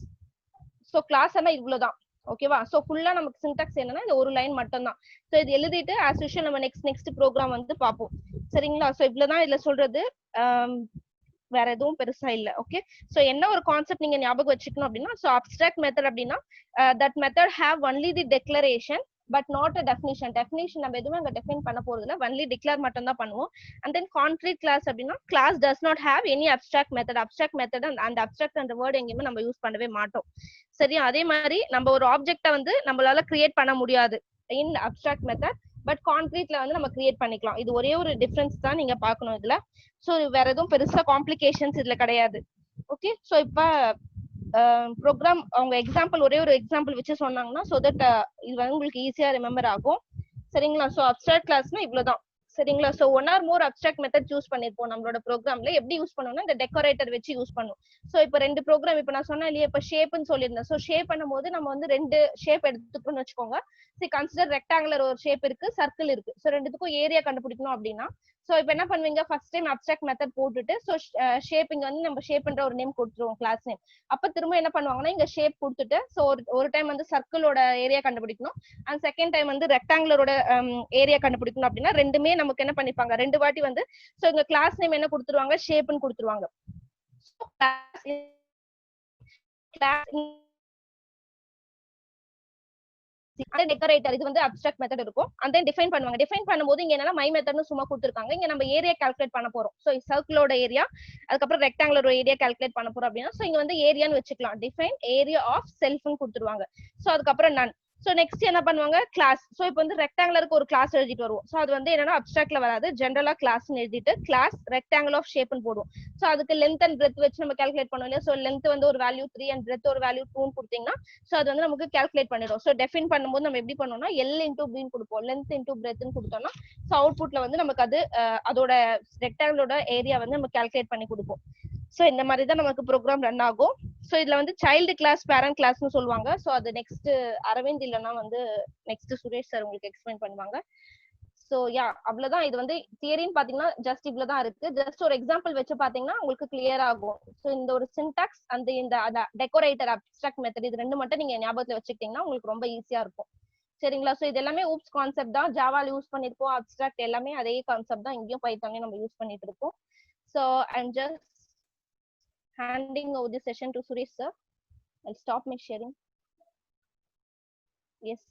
சோ கிளாஸ் எல்லாம் இவ்வளவுதான், ஓகேவா? சோ ஃபுல்லா நமக்கு சின்டாக்ஸ் என்னன்னா இந்த ஒரு லைன் மட்டும் தான். சோ இது எழுதிட்டு ஆஸ் யூசுவல் நம்ம நெக்ஸ்ட் ப்ரோக்ராம் வந்து பார்ப்போம். சரிங்களா? சோ இவ்வளவுதான் இதுல சொல்றது. வேற எதுவும் பெருசா இல்ல. ஓகே. சோ என்ன ஒரு கான்செப்ட் நீங்க ஞாபகம் வச்சுக்கணும் அப்படின்னா, சோ அப்ஸ்ட்ராக்ட் மெத்தட் அப்படின்னா that method have only the declaration but not a definition. Definition நம்ம எதுவுமே அங்க டெஃபைன் பண்ண போறது இல்ல. ஒன்லி டிக்ளேர் மட்டும் தான் பண்ணுவோம். அண்ட் தென் கான்கிரீட் கிளாஸ் அப்படின்னா class does not have any abstract method. Abstract method அந்த அப்ஸ்ட்ராக்ட் அந்த வேர்ட் எங்கேயுமே நம்ம யூஸ் பண்ணவே மாட்டோம். சரியா? அதே மாதிரி நம்ம ஒரு ஆப்ஜெக்ட வந்து நம்மளால கிரியேட் பண்ண முடியாது இன் அப்ஸ்ட்ராக்ட் மெத்தட். பட் கான்கிரீட்ல வந்து நம்ம கிரியேட் பண்ணிக்கலாம். இது ஒரே ஒரு டிஃபரன்ஸ் தான் நீங்க பார்க்கணும் இதுல. சோ வேற எதுவும் பெருசா காம்ப்ளிகேஷன்ஸ் இதுல கிடையாது. ஓகே. சோ இப்ப ப்ரோக்ராம் அவங்க எக்ஸாம்பிள் ஒரே ஒரு எக்ஸாம்பிள் வச்சு சொன்னாங்கன்னா சோ தட் இது வந்து உங்களுக்கு ஈஸியா ரிமெம்பர் ஆகும். சரிங்களா? சோ அப்ஸ்ட்ராக்ட் கிளாஸ்னா இவ்வளவுதான். சரிங்களா? So one or more abstract method use பண்ணிருப்போம் நம்மளோட ப்ரோக்ராம்ல. எப்படி யூஸ் பண்ணுவோம்னா இந்த டெக்கரேட்டர் வச்சு யூஸ் பண்ணுவோம். சோ இப்ப ரெண்டு ப்ரோக்ராம் இப்ப நான் சொன்னேன் இல்லையா, இப்ப ஷேப்னு சொல்லியிருந்தேன். சோ ஷேப் பண்ணும்போது நம்ம வந்து ரெண்டு ஷேப் எடுத்துக்கணும்னு வச்சுக்கோங்க. சரி, கன்சிடர் ரெக்டாங்குலர் ஒரு ஷேப் இருக்கு, சர்க்கிள் இருக்கு. சோ ரெண்டுத்துக்கும் ஏரியா கண்டுபிடிக்கணும் அப்படின்னா சோ இப்ப என்ன பண்ணுவீங்க, ஃபர்ஸ்ட் டைம் அப்ஸ்ட்ராக்ட் மெத்தட் போட்டுட்டு சோ ஷேப் இங்க வந்து நம்ம ஷேப்ன்ற ஒரு நேம் கொடுத்துருவோம், கிளாஸ் நேம். அப்ப திரும்ப என்ன பண்ணுவாங்கன்னா இங்க ஷேப் கொடுத்துட்டு சோ ஒரு டைம் வந்து சர்க்கிளோட ஏரியா கண்டுபிடிக்கணும் அண்ட் செகண்ட் டைம் வந்து ரெக்டாங்குலரோட ஏரியா கண்டுபிடிக்கணும் அப்படின்னா ரெண்டுமே நமக்கு என்ன பண்ணிப்பாங்க, ரெண்டு வாட்டி வந்து சோ இங்க கிளாஸ் நேம் என்ன கொடுத்துருவாங்க, ஷேப்னு கொடுத்துருவாங்க. டெக்கரேட்டர் இது வந்து அப்ஸ்ட்ராக்ட் மெத்தட் இருக்கும். அண்ட் தென் டிஃபைன் பண்ணுவாங்க. டிஃபைன் பண்ணும்போது இங்க என்னன்னா மை மெத்தட்னு சும்மா கொடுத்துருக்காங்க. இங்க நம்ம ஏரியா கால்குலேட் பண்ண போறோம். சோ சர்க்கிளோட ஏரியா அதுக்கப்புறம் ரெக்டாங்குலர் ஏரியா கால்குலேட் பண்ண போறோம் அப்படின்னா சோ இங்க வந்து ஏரியான்னு வச்சுக்கலாம். டிஃபைன் ஏரியா ஆஃப் செல்ஃப்னு கொடுத்துருவாங்க. சோ அதுக்கப்புறம் நன். சோ நெக்ஸ்ட் என்ன பண்ணுவாங்க, கிளாஸ். சோ இப்போ வந்து ரெக்டாங்குலருக்கு ஒரு கிளாஸ் எழுதிட்டு வருவோம். சோ அது வந்து என்னன்னா அப்ஸ்ட்ராக்ட்ல வராது, ஜெனரலா கிளாஸ்னு எழுதிட்டு கிளாஸ் ரெக்டாங்கிள் ஆஃப் ஷேப்னு போடுவோம். சோ அதுக்கு லென்த் அண்ட் பிரெத் வச்சு நம்ம கால்குலேட் பண்ணுவோம் இல்லையா. சோ லென்த் வந்து ஒரு வேல்யூ 3 அண்ட் பிரெத் ஒரு வேல்யூ 2 கொடுத்தீங்கன்னா சோ அது வந்து நமக்கு கால்குலேட் பண்ணிடும். சோ டெஃபைன் பண்ணும்போது நம்ம எப்படி பண்ணோம்னா எல் இன்டூ பின்னு கொடுப்போம். லென்த் இன்டூ பிரெத்னு கொடுத்தோம்னா சோ அவுட்புட்ல வந்து நமக்கு அது அதோட ரெக்டாங்கிளோட ஏரியா வந்து நம்ம கால்குலேட் பண்ணி கொடுப்போம். சோ இந்த மாதிரி தான் நமக்கு ப்ரோக்ராம் ரன் ஆகும். சோ இதுல வந்து சைல்டு கிளாஸ் பேரண்ட் கிளாஸ்னு சொல்லுவாங்க. சோ அது நெக்ஸ்ட் அரவிந்த் இல்லைன்னா வந்து நெக்ஸ்ட் சுரேஷ் சார் உங்களுக்கு எக்ஸ்பிளைன் பண்ணுவாங்க. சோ யா அவ்வளவுதான். இது வந்து தியரின்னு பாத்தீங்கன்னா ஜஸ்ட் இவ்வளவுதான் இருக்கு. ஜஸ்ட் ஒரு எக்ஸாம்பிள் வச்சு பாத்தீங்கன்னா உங்களுக்கு கிளியர் ஆகும். சோ இந்த ஒரு சின்டாக்ஸ் அந்த இந்த டெக்கரேட்டர் அப்ஸ்ட்ராக்ட் மெத்தட் இது ரெண்டு மட்டும் நீங்க ஞாபகத்துல வச்சுக்கிட்டீங்கன்னா உங்களுக்கு ரொம்ப ஈஸியா இருக்கும். சரிங்களா? சோ இது எல்லாமே ஊப்ஸ் கான்செப்ட் தான். ஜாவால யூஸ் பண்ணிருப்போம். அப்ஸ்ட்ராக்ட் எல்லாமே அதே கான்செப்ட் தான் இங்கேயும் பைத்தான்லயும் நம்ம யூஸ் பண்ணிட்டு இருக்கோம். So I'm just handing over the session to Suresh sir. I'll stop my sharing. Yes.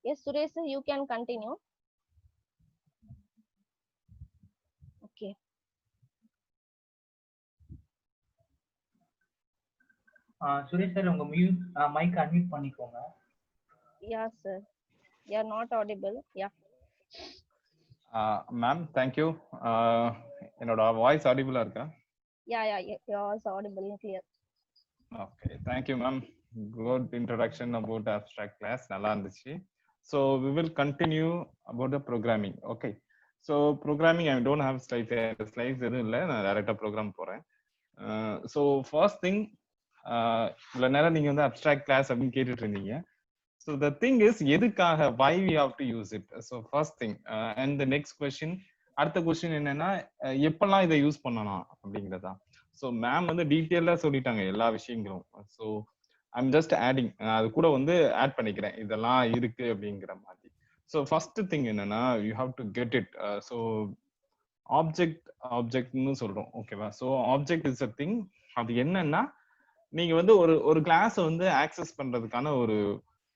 Yes, Suresh sir, you can continue. Okay. Suresh sir உங்க மைக் அன்மியூட் பண்ணிக்கோங்க. Yeah sir, you are not audible. Yeah. Ma'am, thank you. என்னோட voice ஆடிபிளா இருக்கா? Yeah, your voice audible and clear. Okay, thank you ma'am. Good introduction about abstract class. நல்லா இருந்துச்சு. So we will continue about the programming. Okay. So programming I don't have slides எதுவும் இல்லை, நான் டைரக்டா program போறேன். So first thing, இவ்வளவு நேரம் நீங்க வந்து abstract class அப்படின்னு கேட்டுட்டு இருந்தீங்க. So the thing is எதுக்காக, why we have to use it? So first thing, and the next question, அடுத்த கொஸ்டின் என்னன்னா எப்பெல்லாம் இதை யூஸ் பண்ணலாம் அப்படிங்கிறதா. ஸோ மேம் வந்து டீட்டெயிலாக சொல்லிட்டாங்க எல்லா விஷயங்களும். ஸோ ஐம் ஜஸ்ட் ஆடிங், அது கூட வந்து ஆட் பண்ணிக்கிறேன் இதெல்லாம் இருக்கு அப்படிங்கிற மாதிரி. ஸோ ஃபர்ஸ்ட் திங் என்னன்னா you have to get it. So ஆப்ஜெக்ட்னு சொல்றோம், ஓகேவா? So object is a thing. அது என்னன்னா நீங்க வந்து ஒரு கிளாஸ் வந்து ஆக்சஸ் பண்றதுக்கான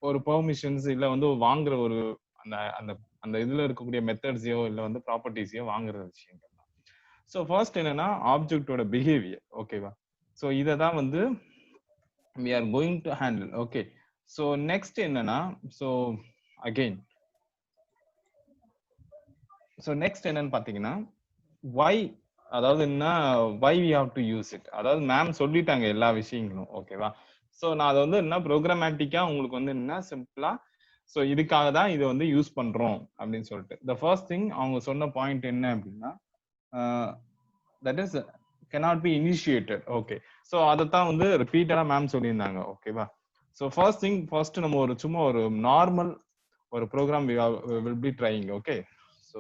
ஒரு பெர்மிஷன்ஸ் இல்ல வந்து வாங்குற ஒரு அந்த அந்த இதுல இருக்கக்கூடிய மெத்தட்ஸையோ இல்ல வந்து ப்ராப்பர்ட்டிஸையோ வாங்குற விஷயங்கள் தான். ஸோ ஃபர்ஸ்ட் என்னன்னா ஆப்ஜெக்டோட பிஹேவியர், ஓகேவா? ஸோ இதை தான் வந்து we are going to handle. Okay. So next என்னன்னா ஸோ அகெயின் ஸோ நெக்ஸ்ட் என்னன்னு பாத்தீங்கன்னா why, அதாவது என்ன why we have to use it. அதாவது மேம் சொல்லிட்டாங்க எல்லா விஷயங்களும், ஓகேவா? ஸோ நான் அதை வந்து என்ன ப்ரோக்ராமேட்டிக்கா உங்களுக்கு வந்து என்ன சிம்பிளா ஸோ இதுக்காக தான் இதை வந்து யூஸ் பண்றோம் அப்படின்னு சொல்லிட்டு த ஃபர்ஸ்ட் திங் அவங்க சொன்ன பாயிண்ட் என்ன அப்படின்னா that is cannot be initiated. Okay. So அதைத்தான் வந்து ரிப்பீட்டடா மேம் சொல்லியிருந்தாங்க, ஓகேவா? ஸோ ஃபர்ஸ்ட் திங், ஃபர்ஸ்ட் நம்ம சும்மா ஒரு நார்மல் ஒரு program will be trying. Okay. So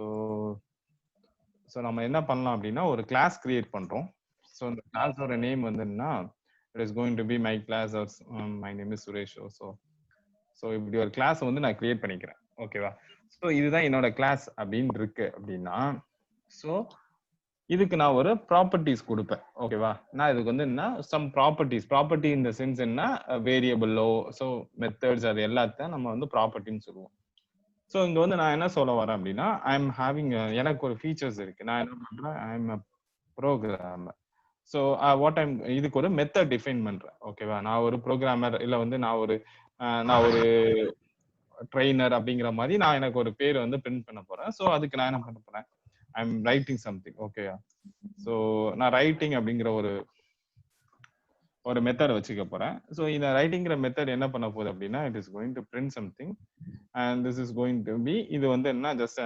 நம்ம என்ன பண்ணலாம் அப்படின்னா ஒரு கிளாஸ் கிரியேட் பண்றோம். ஸோ இந்த கிளாஸோட நேம் வந்து என்ன, it is going to be my class or my name is Suresh. So இப்படி ஒரு கிளாஸ் வந்து நான் கிரியேட் பண்ணிக்கிறேன். ஓகேவா? ஸோ இதுதான் என்னோட கிளாஸ் அப்படின்னு இருக்கு அப்படின்னா, ஸோ இதுக்கு நான் ஒரு ப்ராப்பர்ட்டிஸ் கொடுப்பேன். ஓகேவா? நான் இதுக்கு வந்து என்ன சம் ப்ராப்பர்ட்டி இந்த சென்ஸ் என்ன வேரியபிளோ ஸோ மெத்தட்ஸ் அது எல்லாத்தையும் நம்ம வந்து ப்ராப்பர்ட்டின்னு சொல்லுவோம். ஸோ இங்க வந்து நான் என்ன சொல்ல வரேன் அப்படின்னா, ஐ எம் ஹேவிங் எனக்கு ஒரு ஃபீச்சர்ஸ் இருக்கு. நான் என்ன பண்றேன், I am programmer. So what I'm இதுக்கு ஒரு மெத்தட் டிஃபைன் பண்றேன். ஓகேவா? நான் ஒரு ப்ரோக்ராமர் இல்ல வந்து நான் ஒரு ட்ரெயினர் அப்படிங்கிற மாதிரி நான் எனக்கு ஒரு பேர் வந்து பிரிண்ட் பண்ண போறேன். ஸோ அதுக்கு நான் என்ன பண்ண போறேன், ஐ எம் ரைட்டிங் சம்திங். ஓகேவா? ஸோ நான் ரைட்டிங் அப்படிங்கிற ஒரு மெத்தட் வச்சுக்க போறேன். ஸோ இந்த ரைட்டிங்கிற மெத்தட் என்ன பண்ண போகுது அப்படின்னா, it is going to print something and this is going to be, இது வந்து என்ன just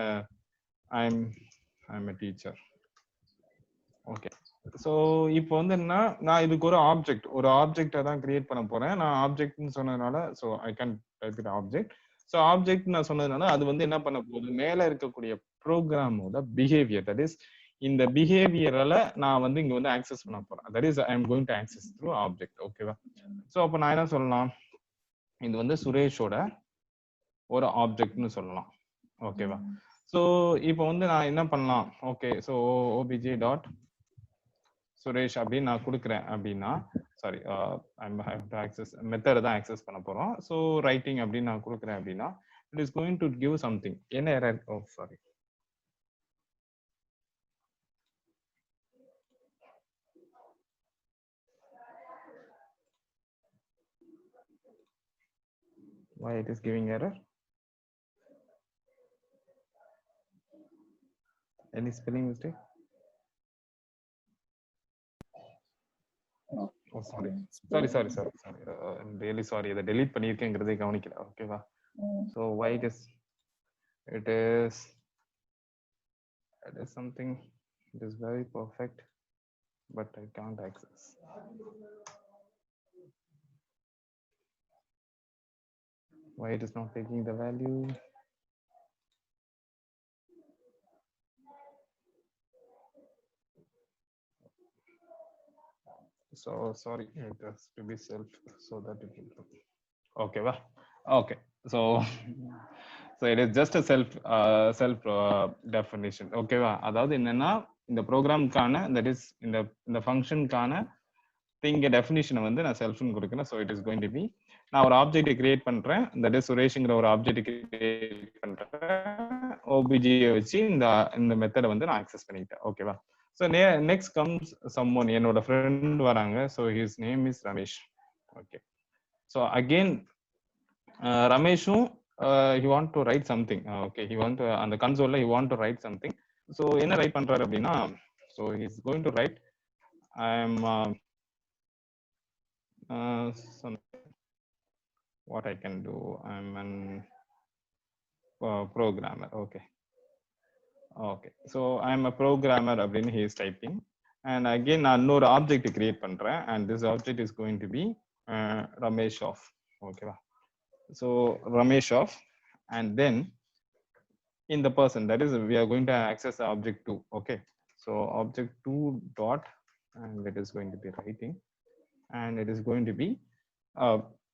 I am a teacher. Okay. So இப்போ வந்து என்ன, நான் இதுக்கு ஒரு ஆப்ஜெக்டை தான் கிரியேட் பண்ண போறேன். நான் ஆப்ஜெக்ட்னு சொன்னதுனால so I can type it object. So object நான் சொன்னதுனால அது வந்து என்ன பண்ண போகுது, மேல இருக்கக்கூடிய ப்ரோக்ராமோட பிஹேவியர், தட் இஸ் இந்த பிஹேவியரால நான் வந்து இங்க வந்து ஆக்சஸ் பண்ண போறேன். That is I am going to access through object. ஓகேவா? ஸோ அப்போ நான் என்ன சொல்லலாம், இது வந்து சுரேஷோட ஒரு ஆப்ஜெக்ட்னு சொல்லலாம். ஓகேவா? ஸோ இப்போ வந்து நான் என்ன பண்ணலாம், okay. So O B J dot Suresh அப்படின்னு நான் கொடுக்குறேன் அப்படின்னா, சாரி ஆக்சஸ் மெத்தட் தான் ஆக்சஸ் பண்ண போறோம். ஸோ ரைட்டிங் அப்படின்னு நான் கொடுக்குறேன் அப்படின்னா, it is going to give something. என்ன error, oh sorry, why it is giving error? Any spelling mistake? Oh, sorry. I'm really sorry. இதை delete பண்ணியிருக்கேங்கிறதை கவனிக்கல. ஓகேவா? So why it is something, it is very perfect, but I can't access. Why it is not taking the value? So sorry, it has to be self so that it will. Okay, va? Okay. So it is just a self definition. Okay, va? அதாவது என்னன்னா, இந்த ப்ரோக்ராம்க்கான that is இந்த ஃபங்க்ஷனுக்கான திங்க டெஃபினிஷனை வந்து நான் செல்ஃப்னு கொடுக்குறேன். So it is going to be, நான் ஒரு ஆப்ஜெக்ட் கிரியேட் பண்றேன், தட் இஸ் சுரேஷ்ங்கிற ஒரு ஆப்ஜெக்ட் கிரியேட் பண்றேன், ஓபிஜியை வச்சு இந்த மெத்தடை வந்து நான் ஆக்சஸ் பண்ணிக்கிட்டேன். ஓகேவா? ஸோ நெக்ஸ்ட் கம்ஸ் சம்மோன், என்னோட ஃப்ரெண்ட் வராங்க. So his name is Ramesh. Okay. So again ரமேஷும் he want to write something. Okay, he want to அந்த கன்சோல்ல he want to write something. So என்ன ரைட் பண்றாரு அப்படின்னா, so he is going to write I am what I can do, I am an programmer. Okay, so I am a programmer அப்படின்னு he is typing, and again நான் இன்னொரு object create பண்றேன், and this object is going to be Ramesh of. ஓகேவா? So Ramesh of, and then in the person, that is we are going to access the object 2. Okay, so object 2 dot, and it is going to be writing, and it is going to be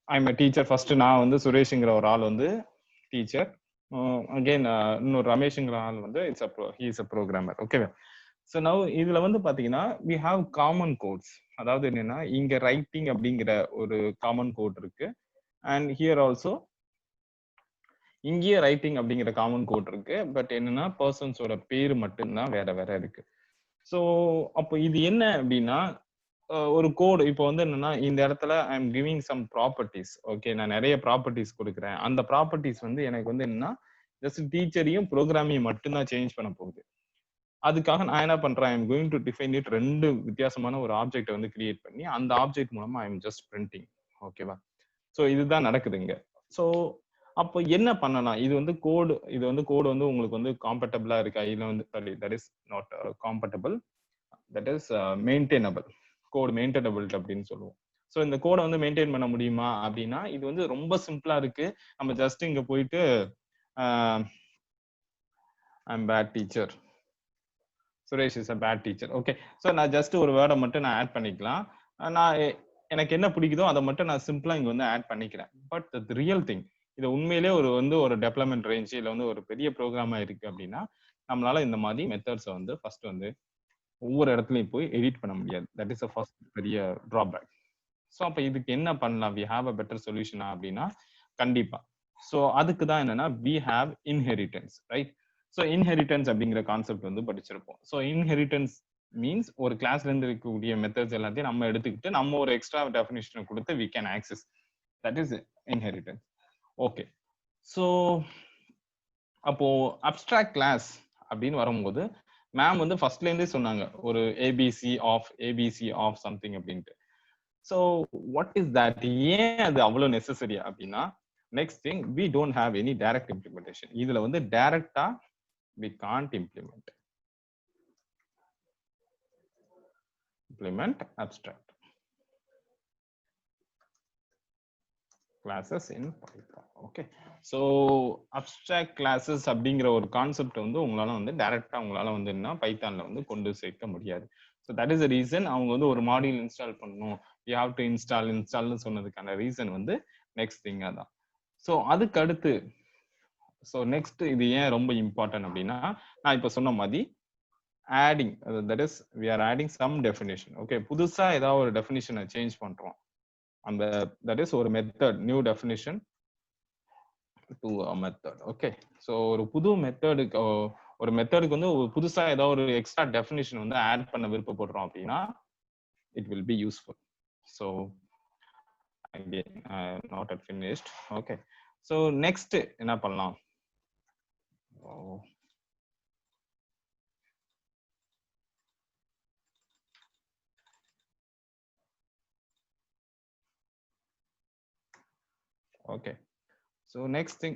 I'm a teacher. First நான் வந்து சுரேஷ்ங்கிற ஒரு ஆள் வந்து teacher, again இன்னொரு ரமேஷ்ங்கிற ஆள் வந்து he is a programmer. Okay, so now இதுல வந்து பாத்தீங்கன்னா we have common codes. அதாவது என்னன்னா, இங்க ரைட்டிங் அப்படிங்கிற ஒரு காமன் கோட் இருக்கு, அண்ட் ஹியர் ஆல்சோ இங்கேயே ரைட்டிங் அப்படிங்கிற காமன் கோட் இருக்கு. பட் என்னன்னா, பர்சன்ஸோட பேர் மட்டும்தான் வேற வேற இருக்கு. ஸோ அப்போ இது என்ன அப்படின்னா, ஒரு கோடு இப்போ வந்து என்னன்னா, இந்த இடத்துல I am giving some properties. Okay, நான் நிறைய ப்ராப்பர்ட்டிஸ் கொடுக்குறேன். அந்த ப்ராப்பர்ட்டிஸ் வந்து எனக்கு வந்து என்னன்னா, ஜஸ்ட் டீச்சரையும் ப்ரோக்ராமையும் மட்டும்தான் சேஞ்ச் பண்ண போகுது. அதுக்காக நான் என்ன பண்றேன், ஐ am going to define it, ரெண்டு வித்தியாசமான ஒரு ஆப்ஜெக்ட் வந்து கிரியேட் பண்ணி அந்த ஆப்ஜெக்ட் மூலமா ஐ எம் ஜஸ்ட் பிரிண்டிங். ஓகேவா? ஸோ இதுதான் நடக்குதுங்க. ஸோ அப்போ என்ன பண்ணலாம், இது வந்து கோடு வந்து உங்களுக்கு வந்து காம்பேட்டபிளா இருக்கா, இதுல வந்து that is not compatible, that is maintainable. Code maintainable அப்படின்னு சொல்லுவோம். ஸோ இந்த கோடை வந்து மெயின்டைன் பண்ண முடியுமா அப்படின்னா, இது வந்து ரொம்ப சிம்பிளா இருக்கு. நம்ம ஜஸ்ட் இங்க போயிட்டு I am bad teacher, Suresh is a bad teacher. Okay, so நான் ஜஸ்ட் ஒரு வேர்டை மட்டும் நான் ஆட் பண்ணிக்கலாம். நான் எனக்கு என்ன பிடிக்குதோ அதை மட்டும் நான் சிம்பிளா இங்க வந்து ஆட் பண்ணிக்கிறேன். பட் த ரியல் திங், இது உண்மையிலே ஒரு டெவலப்மெண்ட் ரேஞ்ச் இல்ல வந்து ஒரு பெரிய ப்ரோக்ராமா இருக்கு அப்படின்னா நம்மளால இந்த மாதிரி மெத்தட்ஸை வந்து ஃபர்ஸ்ட் வந்து ஒவ்வொரு இடத்துலயும் போய் எடிட் பண்ண முடியாது. தட் இஸ் ஃபர்ஸ்ட் பெரிய டிராபேக். ஸோ அப்ப இதுக்கு என்ன பண்ணலாம்? வி ஹாவ் அ பெட்டர் சொல்யூஷனா அப்படின்னா கண்டிப்பா. ஸோ அதுக்கு தான் என்னன்னா we have inheritance, right? So inheritance அப்படிங்கிற கான்செப்ட் வந்து படிச்சிருப்போம். ஸோ இன்ஹெரிட்டன்ஸ் மீன்ஸ் ஒரு கிளாஸ்ல இருந்து இருக்கக்கூடிய மெத்தட்ஸ் எல்லாத்தையும் நம்ம எடுத்துக்கிட்டு நம்ம ஒரு எக்ஸ்ட்ரா டெஃபினிஷன் கொடுத்து we can access. That is inheritance. Okay. So அப்போ அப்ஸ்ட்ராக்ட் கிளாஸ் அப்படின்னு வரும்போது மேம் வந்து ஃபர்ஸ்ட்ல இருந்தே சொன்னாங்க ஒரு ஏபிசி ஆஃப் சம்திங் அப்படின்ட்டு. So what is that? ஏன் அது அவ்வளவு நெசசரி அப்படின்னா next thing, we don't have any direct implementation. இதுல வந்து டைரக்டா we can't implement abstract classes in Python. Okay, so abstract classes அப்படிங்கிற ஒரு கான்செப்ட் வந்து உங்களால வந்து டைரக்டா உங்களால வந்து என்ன பைத்தான்ல வந்து கொண்டு சேர்க்க முடியாது. So that is the reason அவங்க வந்து ஒரு மாடியூல் இன்ஸ்டால் பண்ணணும், you have to installனு சொன்னதுக்கான ரீசன் வந்து நெக்ஸ்ட் திங் அதான். ஸோ அதுக்கு அடுத்து ஸோ நெக்ஸ்ட் இது ஏன் ரொம்ப இம்பார்ட்டன்ட் அப்படின்னா நான் இப்ப சொன்ன மாதிரி adding, that is we are adding some definition. Okay, புதுசா ஏதாவது ஒரு டெஃபினிஷனை சேஞ்ச் பண்றோம். அந்த that is ஒரு method, new definition to a method. Okay, so ஒரு புது மெத்தடுக்கு ஒரு மெத்தடுக்கு வந்து ஒரு புதுசா ஏதாவது ஒரு எக்ஸ்ட்ரா டெஃபினிஷன் வந்து ஆட் பண்ண விருப்பப்படுறோம் அப்படின்னா it will be useful. So again not at finished. Okay, so next என்ன பண்ணலாம்? Okay, so next thing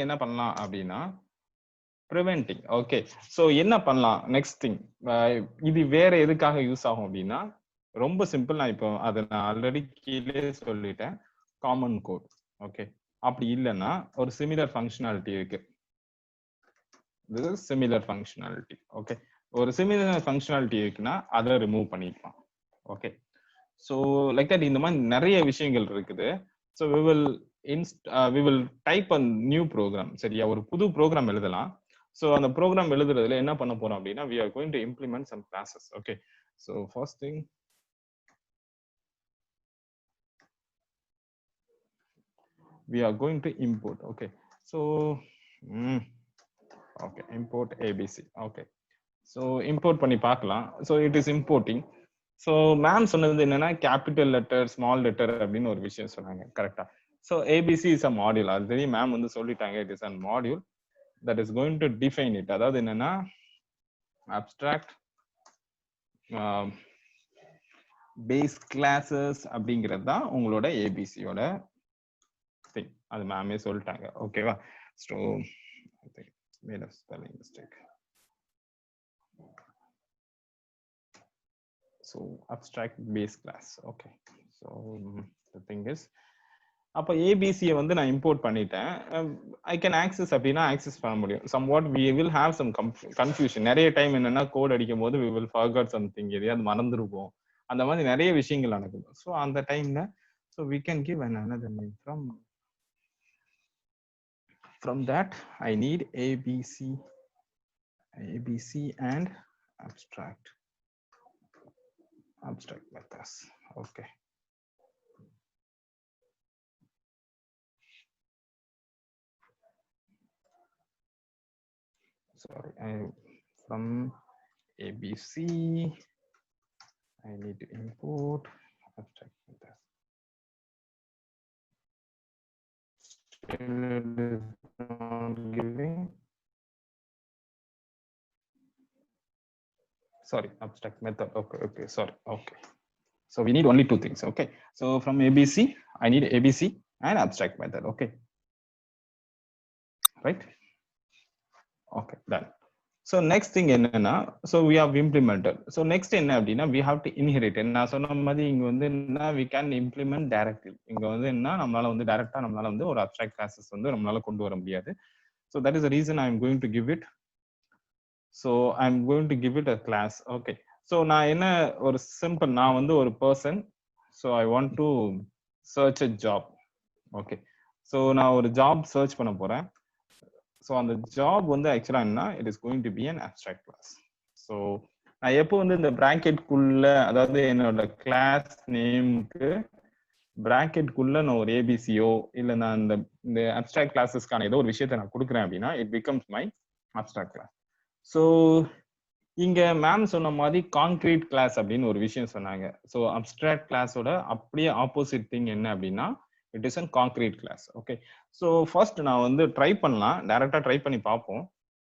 என்ன பண்ணலாம் அப்படின்னா preventing. Okay, so என்ன பண்ணலாம் நெக்ஸ்ட் திங், இது வேற எதுக்காக யூஸ் ஆகும் அப்படின்னா ரொம்ப சிம்பிள். நான் இப்போ அதை நான் ஆல்ரெடி கீழே சொல்லிட்டேன், காமன் கோட். ஓகே, அப்படி இல்லைன்னா ஒரு சிமிலர் ஃபங்க்ஷனாலிட்டி இருக்கு, this is similar functionality. Okay, ஒரு சிமிலர் ஃபங்க்ஷனாலிட்டி இருக்குன்னா அதை ரிமூவ் பண்ணிக்கலாம். ஓகே, ஸோ லைக் தட் இந்த மாதிரி நிறைய விஷயங்கள் இருக்குது. So we will type a new program. சரியா, ஒரு புது ப்ரோக்ராம் எழுதலாம். ஸோ அந்த ப்ரோக்ராம் எழுதுறதுல என்ன பண்ண போறோம் அப்படின்னா we are going to implement some classes. Okay, so first thing we are going to import. Okay, so okay, import abc. Okay, so import பண்ணி பார்க்கலாம். so it is importing. So ma'am சொன்னது என்னன்னா capital letter small letter அப்படின்னு ஒரு விஷயம் சொன்னாங்க, கரெக்டா? So ABC is a module, அது தெரியும், மேம் வந்து சொல்லிட்டாங்க it is a module that is going to define it. அதாவது என்னன்னா அப்ஸ்ட்ராக்ட் பேஸ் கிளாஸஸ் அப்படிங்கிறது தான் உங்களோட ஏபிசியோட திங், அது மேமே சொல்லிட்டாங்க. ஓகேவா? So made a spelling mistake. So abstract base class. Okay, so the thing is அப்ப ஏபிசியை வந்து நான் இம்போர்ட் பண்ணிட்டேன், ஐ கேன் ஆக்சஸ் அப்படின்னா ஆக்சஸ் பண்ண முடியும். somewhat we will have some confusion. நிறைய டைம் என்னன்னா கோட் அடிக்கும் போது we will forget something, எதையாவது மறந்துருப்போம், அந்த மாதிரி நிறைய விஷயங்கள் நடக்குது. ஸோ அந்த டைம்ல so we can give another name from that. I need abc and abstract methods. Okay, sorry, from abc I need to import abstract methods. Still not giving. Sorry, abstract method. Okay, sorry. Okay, so we need only two things. Okay, so from abc I need abc and abstract method. Okay, right? Okay, done. So next thing என்னன்னா, so we have implemented. So next என்ன அப்படின்னா we have to inherit. நான் சொன்ன மாதிரி இங்க வந்து என்ன, we can implement directly. இங்க வந்து என்ன, நம்மளால வந்து டைரக்டா நம்மளால வந்து ஒரு abstract classes வந்து நம்மளால கொண்டு வர முடியாது. So that is the reason I am going to give it so I am going to give it a class. Okay, so நான் என்ன ஒரு சிம்பிள், நான் வந்து ஒரு person, so I want to search a job. Okay, so நான் ஒரு job search பண்ண போறேன். ஸோ அந்த ஜாப் வந்து ஆக்சுவலாக என்ன, it is going to be an abstract class. So நான் எப்போ வந்து இந்த பிராக்கெட்குள்ள, அதாவது என்னோட கிளாஸ் நேமுக்கு பிராக்கெட்குள்ள நான் ஒரு ஏபிசியோ இல்லை நான் இந்த அப்ஸ்ட்ராக்ட் கிளாஸஸ்க்கான ஏதோ ஒரு விஷயத்தை நான் கொடுக்குறேன் அப்படின்னா it becomes my abstract class. So இங்க மேம் சொன்ன மாதிரி கான்கிரீட் கிளாஸ் அப்படின்னு ஒரு விஷயம் சொன்னாங்க. ஸோ அப்ஸ்ட்ராக்ட் கிளாஸோட அப்படியே ஆப்போசிட் திங் என்ன அப்படின்னா it is an concrete class. Okay, so first நான் வந்து ட்ரை பண்ணலாம், டைரக்டா ட்ரை பண்ணி பார்ப்போம்.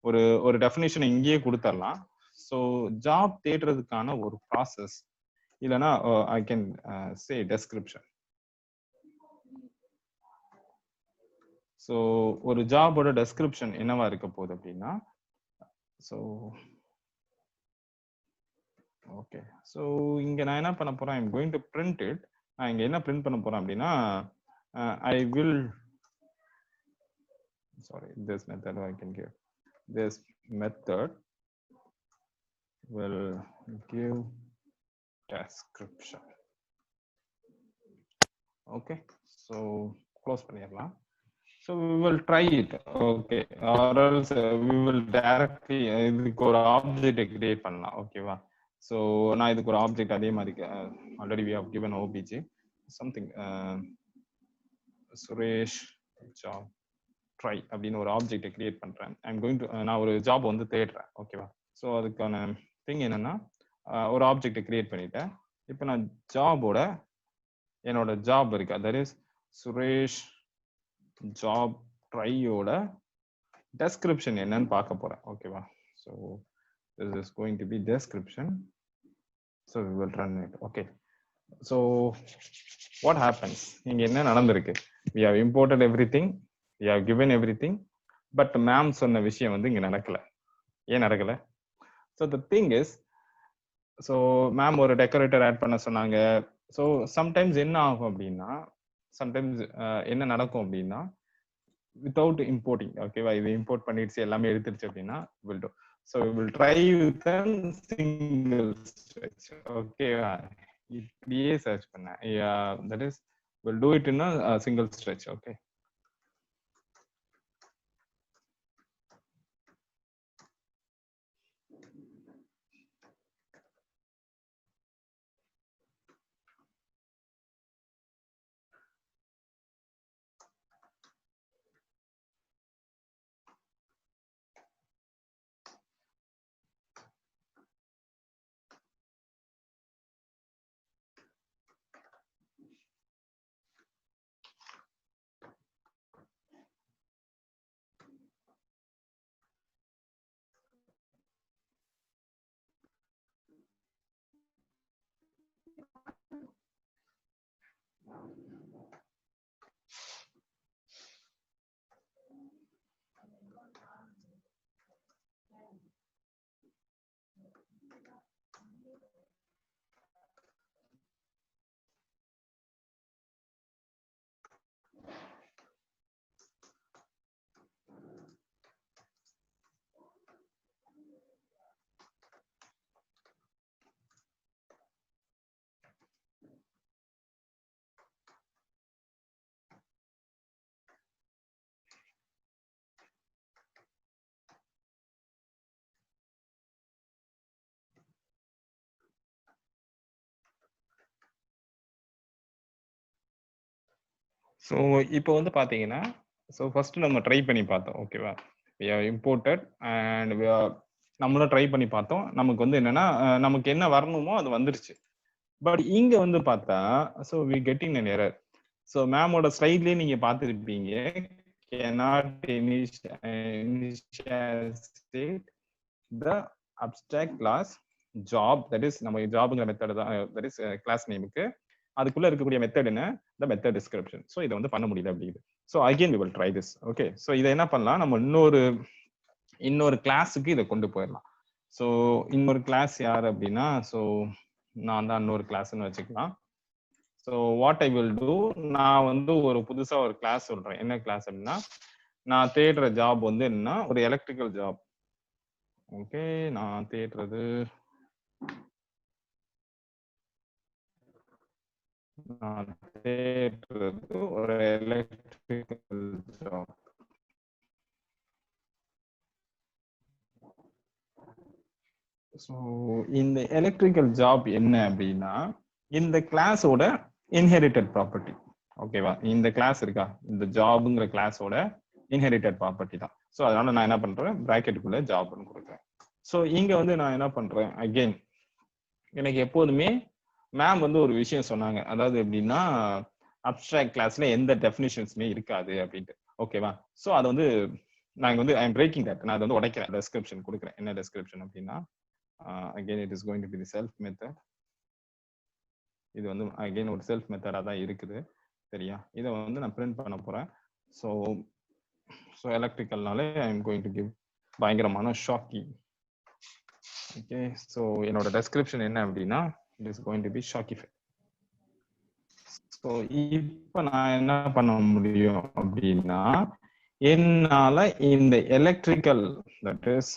ஒரு டெஃபினேஷன் இங்கேயே கொடுத்துடலாம். ஸோ ஜாப் தேடுறதுக்கான ஒரு ப்ராசஸ், இல்லைன்னா I can say description. So ஒரு ஜாபோட டெஸ்கிரிப்ஷன் என்னவா இருக்க போகுது அப்படின்னா, ஸோ ஓகே, ஸோ இங்க நான் என்ன பண்ண போறேன், I'm going to print it. நான் இங்க என்ன பிரிண்ட் பண்ண போறேன் அப்படின்னா, I will, sorry, this method I can give, this method will give description. Okay, so close பண்ணிடலாம். So we will try it. Okay, or else we will directly இதுக்கு ஒரு object create பண்ணலாம். ஓகேவா? ஸோ நான் இதுக்கு ஒரு ஆப்ஜெக்ட் அதே மாதிரி already we have given obj something Suresh job try அப்படின்னு ஒரு ஆப்ஜெக்டை கிரியேட் பண்றேன். ஐம் கோயிங் டு, நான் ஒரு ஜாப் வந்து தேடுறேன். ஓகேவா? ஸோ அதுக்கான திங் என்னன்னா, ஒரு ஆப்ஜெக்டை கிரியேட் பண்ணிட்டேன். இப்போ நான் ஜாபோட, என்னோட ஜாப் இருக்கு, தட் இஸ் சுரேஷ் ஜாப் ட்ரையோட டெஸ்கிரிப்ஷன் என்னன்னு பார்க்க போறேன். ஓகேவா? So this is going to be description, so we will run it. Okay, so what happens, இங்க என்ன நடந்திருக்கு, we have imported everything, we have given everything, but ma'am சொன்ன விஷயம் வந்து இங்க நடக்கல. ஏன் நடக்கல? so the thing is, so ma'am ஒரு டெக்கரேட்டர் ஆட் பண்ண சொன்னாங்க. so sometimes என்ன ஆகும் அப்படின்னா, sometimes என்ன நடக்கும் அப்படின்னா, without importing, ஓகேவா, இது இம்போர்ட் பண்ணிடுச்சு எல்லாமே எடுத்துருச்சு அப்படின்னா will do. So we will try with a single stretch. Okay, இப்படியே சர்ச் பண்ணேன். Yeah, that is, we'll do it in a single stretch. Okay. So இப்போ வந்து பார்த்தீங்கன்னா, ஸோ ஃபர்ஸ்ட் நம்ம ட்ரை பண்ணி பார்த்தோம். ஓகேவா? we have imported and we are, நம்மளும் ட்ரை பண்ணி பார்த்தோம். நமக்கு வந்து என்னன்னா, நமக்கு என்ன வரணுமோ அது வந்துருச்சு. பட் இங்க வந்து பார்த்தா, so we getting an error. So மேமோட ஸ்லைட்லயே நீங்க பார்த்துருப்பீங்க, cannot initiate the abstract class job, that is நம்ம ஜாப்ங்கிற மெத்தட் தான், that is கிளாஸ் நேமுக்கு அதுக்குள்ள இருக்கக்கூடிய மெத்தட் என்ன, the method description. ஸோ இதை வந்து பண்ண முடியல அப்படிங்குது. So again we will try this. Okay, so இதை என்ன பண்ணலாம், நம்ம இன்னொரு கிளாஸுக்கு இதை கொண்டு போயிடலாம். ஸோ இன்னொரு கிளாஸ் யார் அப்படின்னா, ஸோ நான் தான் இன்னொரு கிளாஸ்ன்னு வச்சுக்கலாம். So what I will do, நான் வந்து ஒரு புதுசா ஒரு கிளாஸ் சொல்றேன். என்ன கிளாஸ் அப்படின்னா, நான் தேடுற ஜாப் வந்து என்னன்னா ஒரு எலக்ட்ரிக்கல் ஜாப். ஓகே, நான் தேடுறது ஒரு எலக்ட்ரிக்கல் ஜாப். ஸோ இந்த எலக்ட்ரிக்கல் ஜாப் என்ன அப்படின்னா இந்த கிளாஸோட இன்ஹெரிட்டட் ப்ராப்பர்ட்டி. ஓகேவா? இந்த கிளாஸ் இருக்கா, இந்த ஜாப்ங்கிற கிளாஸோட இன்ஹெரிட்டட் ப்ராப்பர்ட்டி தான். ஸோ அதனால நான் என்ன பண்றேன், பிராக்கெட்டுக்குள்ள ஜாப்னு கொடுக்குறேன். ஸோ இங்க வந்து நான் என்ன பண்றேன், அகெயின் எனக்கு எப்போதுமே மேம் வந்து ஒரு விஷயம் சொன்னாங்க, அதாவது எப்படின்னா அப்ஸ்ட்ராக்ட் கிளாஸ்ல எந்த டெஃபினிஷன்ஸுமே இருக்காது அப்படின்ட்டு. ஓகேவா? ஸோ அதை வந்து நான் வந்து ஐ எம் பிரேக்கிங் தட், நான் அதை வந்து உடைக்கிறேன், டெஸ்கிரிப்ஷன் கொடுக்குறேன். என்ன டெஸ்கிரிப்ஷன் அப்படின்னா again it is going to be the self method. இது வந்து again ஒரு செல்ஃப் மெத்தடா தான் இருக்குது. சரியா? இதை வந்து நான் பிரிண்ட் பண்ண போறேன். ஸோ எலக்ட்ரிக்கல்னாலே I am going to give பயங்கரமான ஷாக்கிங். ஓகே, ஸோ என்னோட டெஸ்கிரிப்ஷன் என்ன அப்படின்னா it is going to be shockify. So இப்போ நான் என்ன பண்ண முடியும் அப்படின்னா என்னால இந்த எலக்ட்ரிக்கல் தட் இஸ்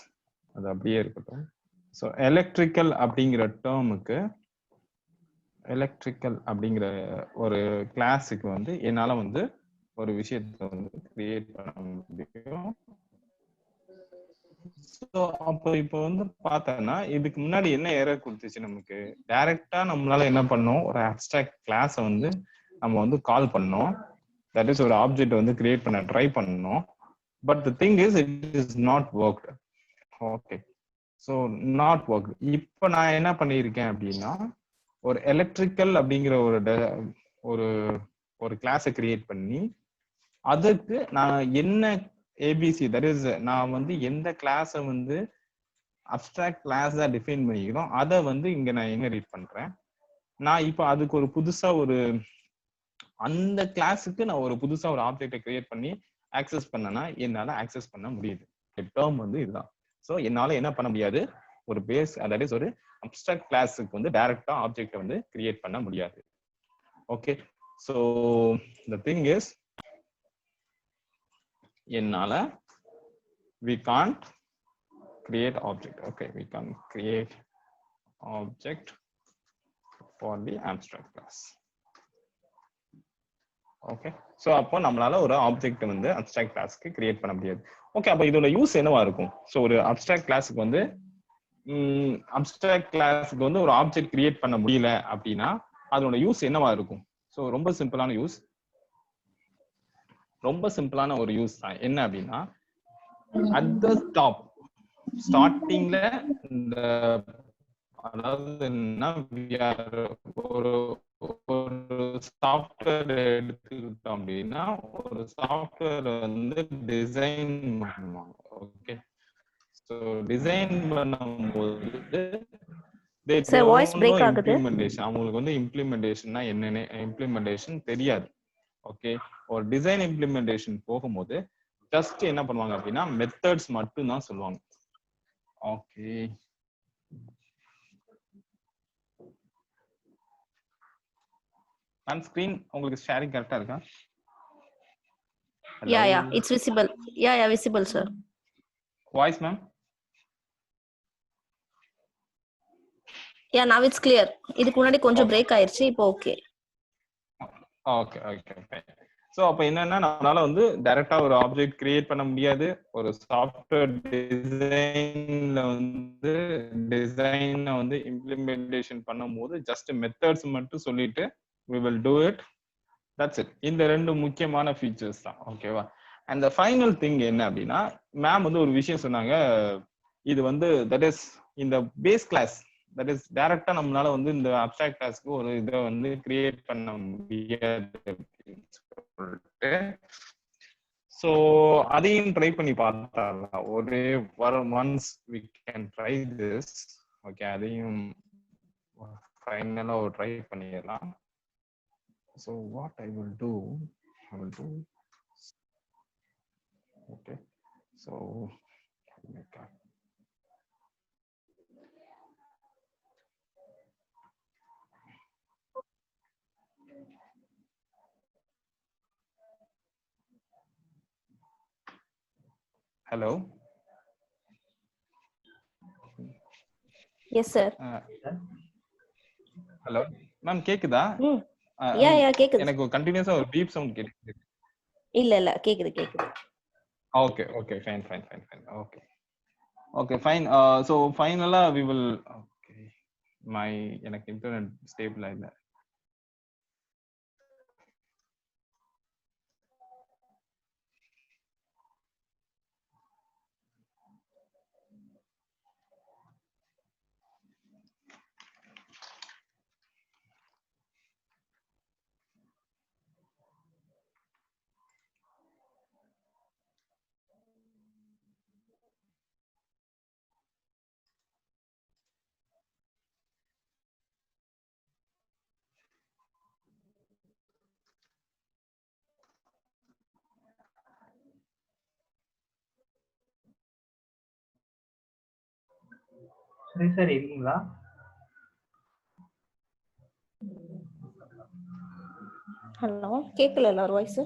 அது அப்படியே இருக்கட்டும். ஸோ எலக்ட்ரிக்கல் அப்படிங்கிற டேர்முக்கு, எலக்ட்ரிக்கல் அப்படிங்கிற ஒரு கிளாஸுக்கு வந்து என்னால வந்து ஒரு விஷயத்தை வந்து கிரியேட் பண்ண முடியும். ஸோ அப்போ இப்போ வந்து பார்த்தோன்னா இதுக்கு முன்னாடி என்ன எரர் கொடுத்துச்சு, நமக்கு டைரக்டா நம்மளால என்ன பண்ணோம், ஒரு அப்ஸ்ட்ராக்ட் கிளாஸை வந்து நம்ம வந்து கால் பண்ணோம். தட் இஸ் ஒரு ஆப்ஜெக்ட் வந்து கிரியேட் பண்ண ட்ரை பண்ணோம். But the thing is it is not worked. Okay, so not work. இப்போ நான் என்ன பண்ணியிருக்கேன் அப்படின்னா ஒரு எலக்ட்ரிக்கல் அப்படிங்கிற ஒரு ஒரு கிளாஸை கிரியேட் பண்ணி அதுக்கு நான் என்ன ஏபிசி தட் இஸ் நான் வந்து எந்த கிளாஸை வந்து அப்ஸ்ட்ராக்ட் கிளாஸா டிஃபைன் பண்ணிக்கிறோம் அதை வந்து இங்க நான் இன்ஹெரிட் பண்றேன். நான் இப்போ அதுக்கு ஒரு புதுசா ஒரு அந்த கிளாஸுக்கு நான் ஒரு புதுசா ஒரு ஆப்ஜெக்டை கிரியேட் பண்ணி ஆக்சஸ் பண்ணனா என்னால ஆக்சஸ் பண்ண முடியுது. டேர்ம் வந்து இதுதான். ஸோ என்னால என்ன பண்ண முடியாது, ஒரு பேஸ் தட் இஸ் ஒரு அப்ஸ்ட்ராக்ட் கிளாஸுக்கு வந்து டைரக்டா ஆப்ஜெக்டை வந்து கிரியேட் பண்ண முடியாது. Okay, so the thing is என்னால we can't create object. Okay, we can create object for the abstract class. Okay, so அப்போ நம்மளால ஒரு ஆப்ஜெக்ட் வந்து அப்ஸ்ட்ராக்ட் கிளாஸ்க்கு கிரியேட் பண்ண முடியாது. ஓகே, அப்போ இதோட யூஸ் என்னவா இருக்கும்? ஸோ ஒரு அப்ஸ்ட்ராக்ட் கிளாஸுக்கு வந்து அப்ஸ்ட்ராக்ட் கிளாஸுக்கு வந்து ஒரு ஆப்ஜெக்ட் கிரியேட் பண்ண முடியல அப்படின்னா அதோட யூஸ் என்னவா இருக்கும்? ஸோ ரொம்ப சிம்பிளான யூஸ், ரொம்ப சிம்பிளான ஒரு யூஸ் தான். என்ன அப்படின்னா அட் த டாப் ஸ்டார்டிங்ல இந்த அதாவது என்ன ஒரு சாஃப்ட்வேர் எடுத்துக்கிட்டோம் அப்படின்னா ஒரு சாஃப்ட்வேர் வந்து டிசைன் பண்ணுவாங்க. ஓகே, ஸோ டிசைன் பண்ணும்போது இம்ப்ளிமெண்டேஷன், அவங்களுக்கு வந்து இம்ப்ளிமெண்டேஷன்னா என்னன்னு இம்ப்ளிமெண்டேஷன் தெரியாது. ஓகே, ஒரு டிசைன் இம்ப்ளிமெண்டேஷன் போகும்போது ஜஸ்ட் என்ன பண்ணுவாங்க அப்படின்னா மெத்தட்ஸ் மட்டும் தான் சொல்லுவாங்க. ஓகே, ஆன் ஸ்கிரீன் உங்களுக்கு ஷேரிங் கரெக்ட்டா இருக்கா? Yeah, it's visible. Yeah, visible, sir. Voice ma'am? Yeah, now it's clear. இதுக்கு முன்னாடி கொஞ்சம் பிரேக் ஆயிருச்சு, இப்போ okay. Okay okay okay. So அப்போ என்னன்னா நம்மளால வந்து டைரக்டா ஒரு ஆப்ஜெக்ட் கிரியேட் பண்ண முடியாது. ஒரு சாஃப்ட்வேர் டிசைன்ல வந்து டிசைனை வந்து இம்ப்ளிமெண்டேஷன் பண்ணும்போது ஜஸ்ட் மெத்தட்ஸ் மட்டும் சொல்லிட்டு we will do it, that's it. இந்த ரெண்டு முக்கியமான ஃபீச்சர்ஸ் தான். ஓகேவா? அண்ட் ஃபைனல் திங் என்ன அப்படின்னா மேம் வந்து ஒரு விஷயம் சொன்னாங்க, இது வந்து தட் இஸ் இந்த பேஸ் கிளாஸ் தட் இஸ் டைரக்டா நம்மளால வந்து இந்த அப்ஸ்ட்ராக்ட் கிளாஸ்க்கு ஒரு இதை வந்து கிரியேட் பண்ண முடியாது அப்படின்னு சொல்லிட்டு ஸோ அதையும் ட்ரை பண்ணி பார்த்தாலாம். ஒரே once we can try this. Okay, அதையும் ஃபைனலா ஒரு ட்ரை பண்ணிடலாம். So what I will do okay, so hello, Yes, sir. Hello ma'am கேக்குதா? Yeah, கேக்குது. எனக்கு கண்டினியூஸா ஒரு பீப் சவுண்ட் கேக்குது. இல்ல கேக்குது. Okay, fine. Okay, fine. So finally we will. Okay, எனக்கு இன்டர்நெட் ஸ்டேபிளா இல்ல. சரி சார் இருக்கீங்களா? ஹலோ கேக்கல ஒரு வாய்ஸ்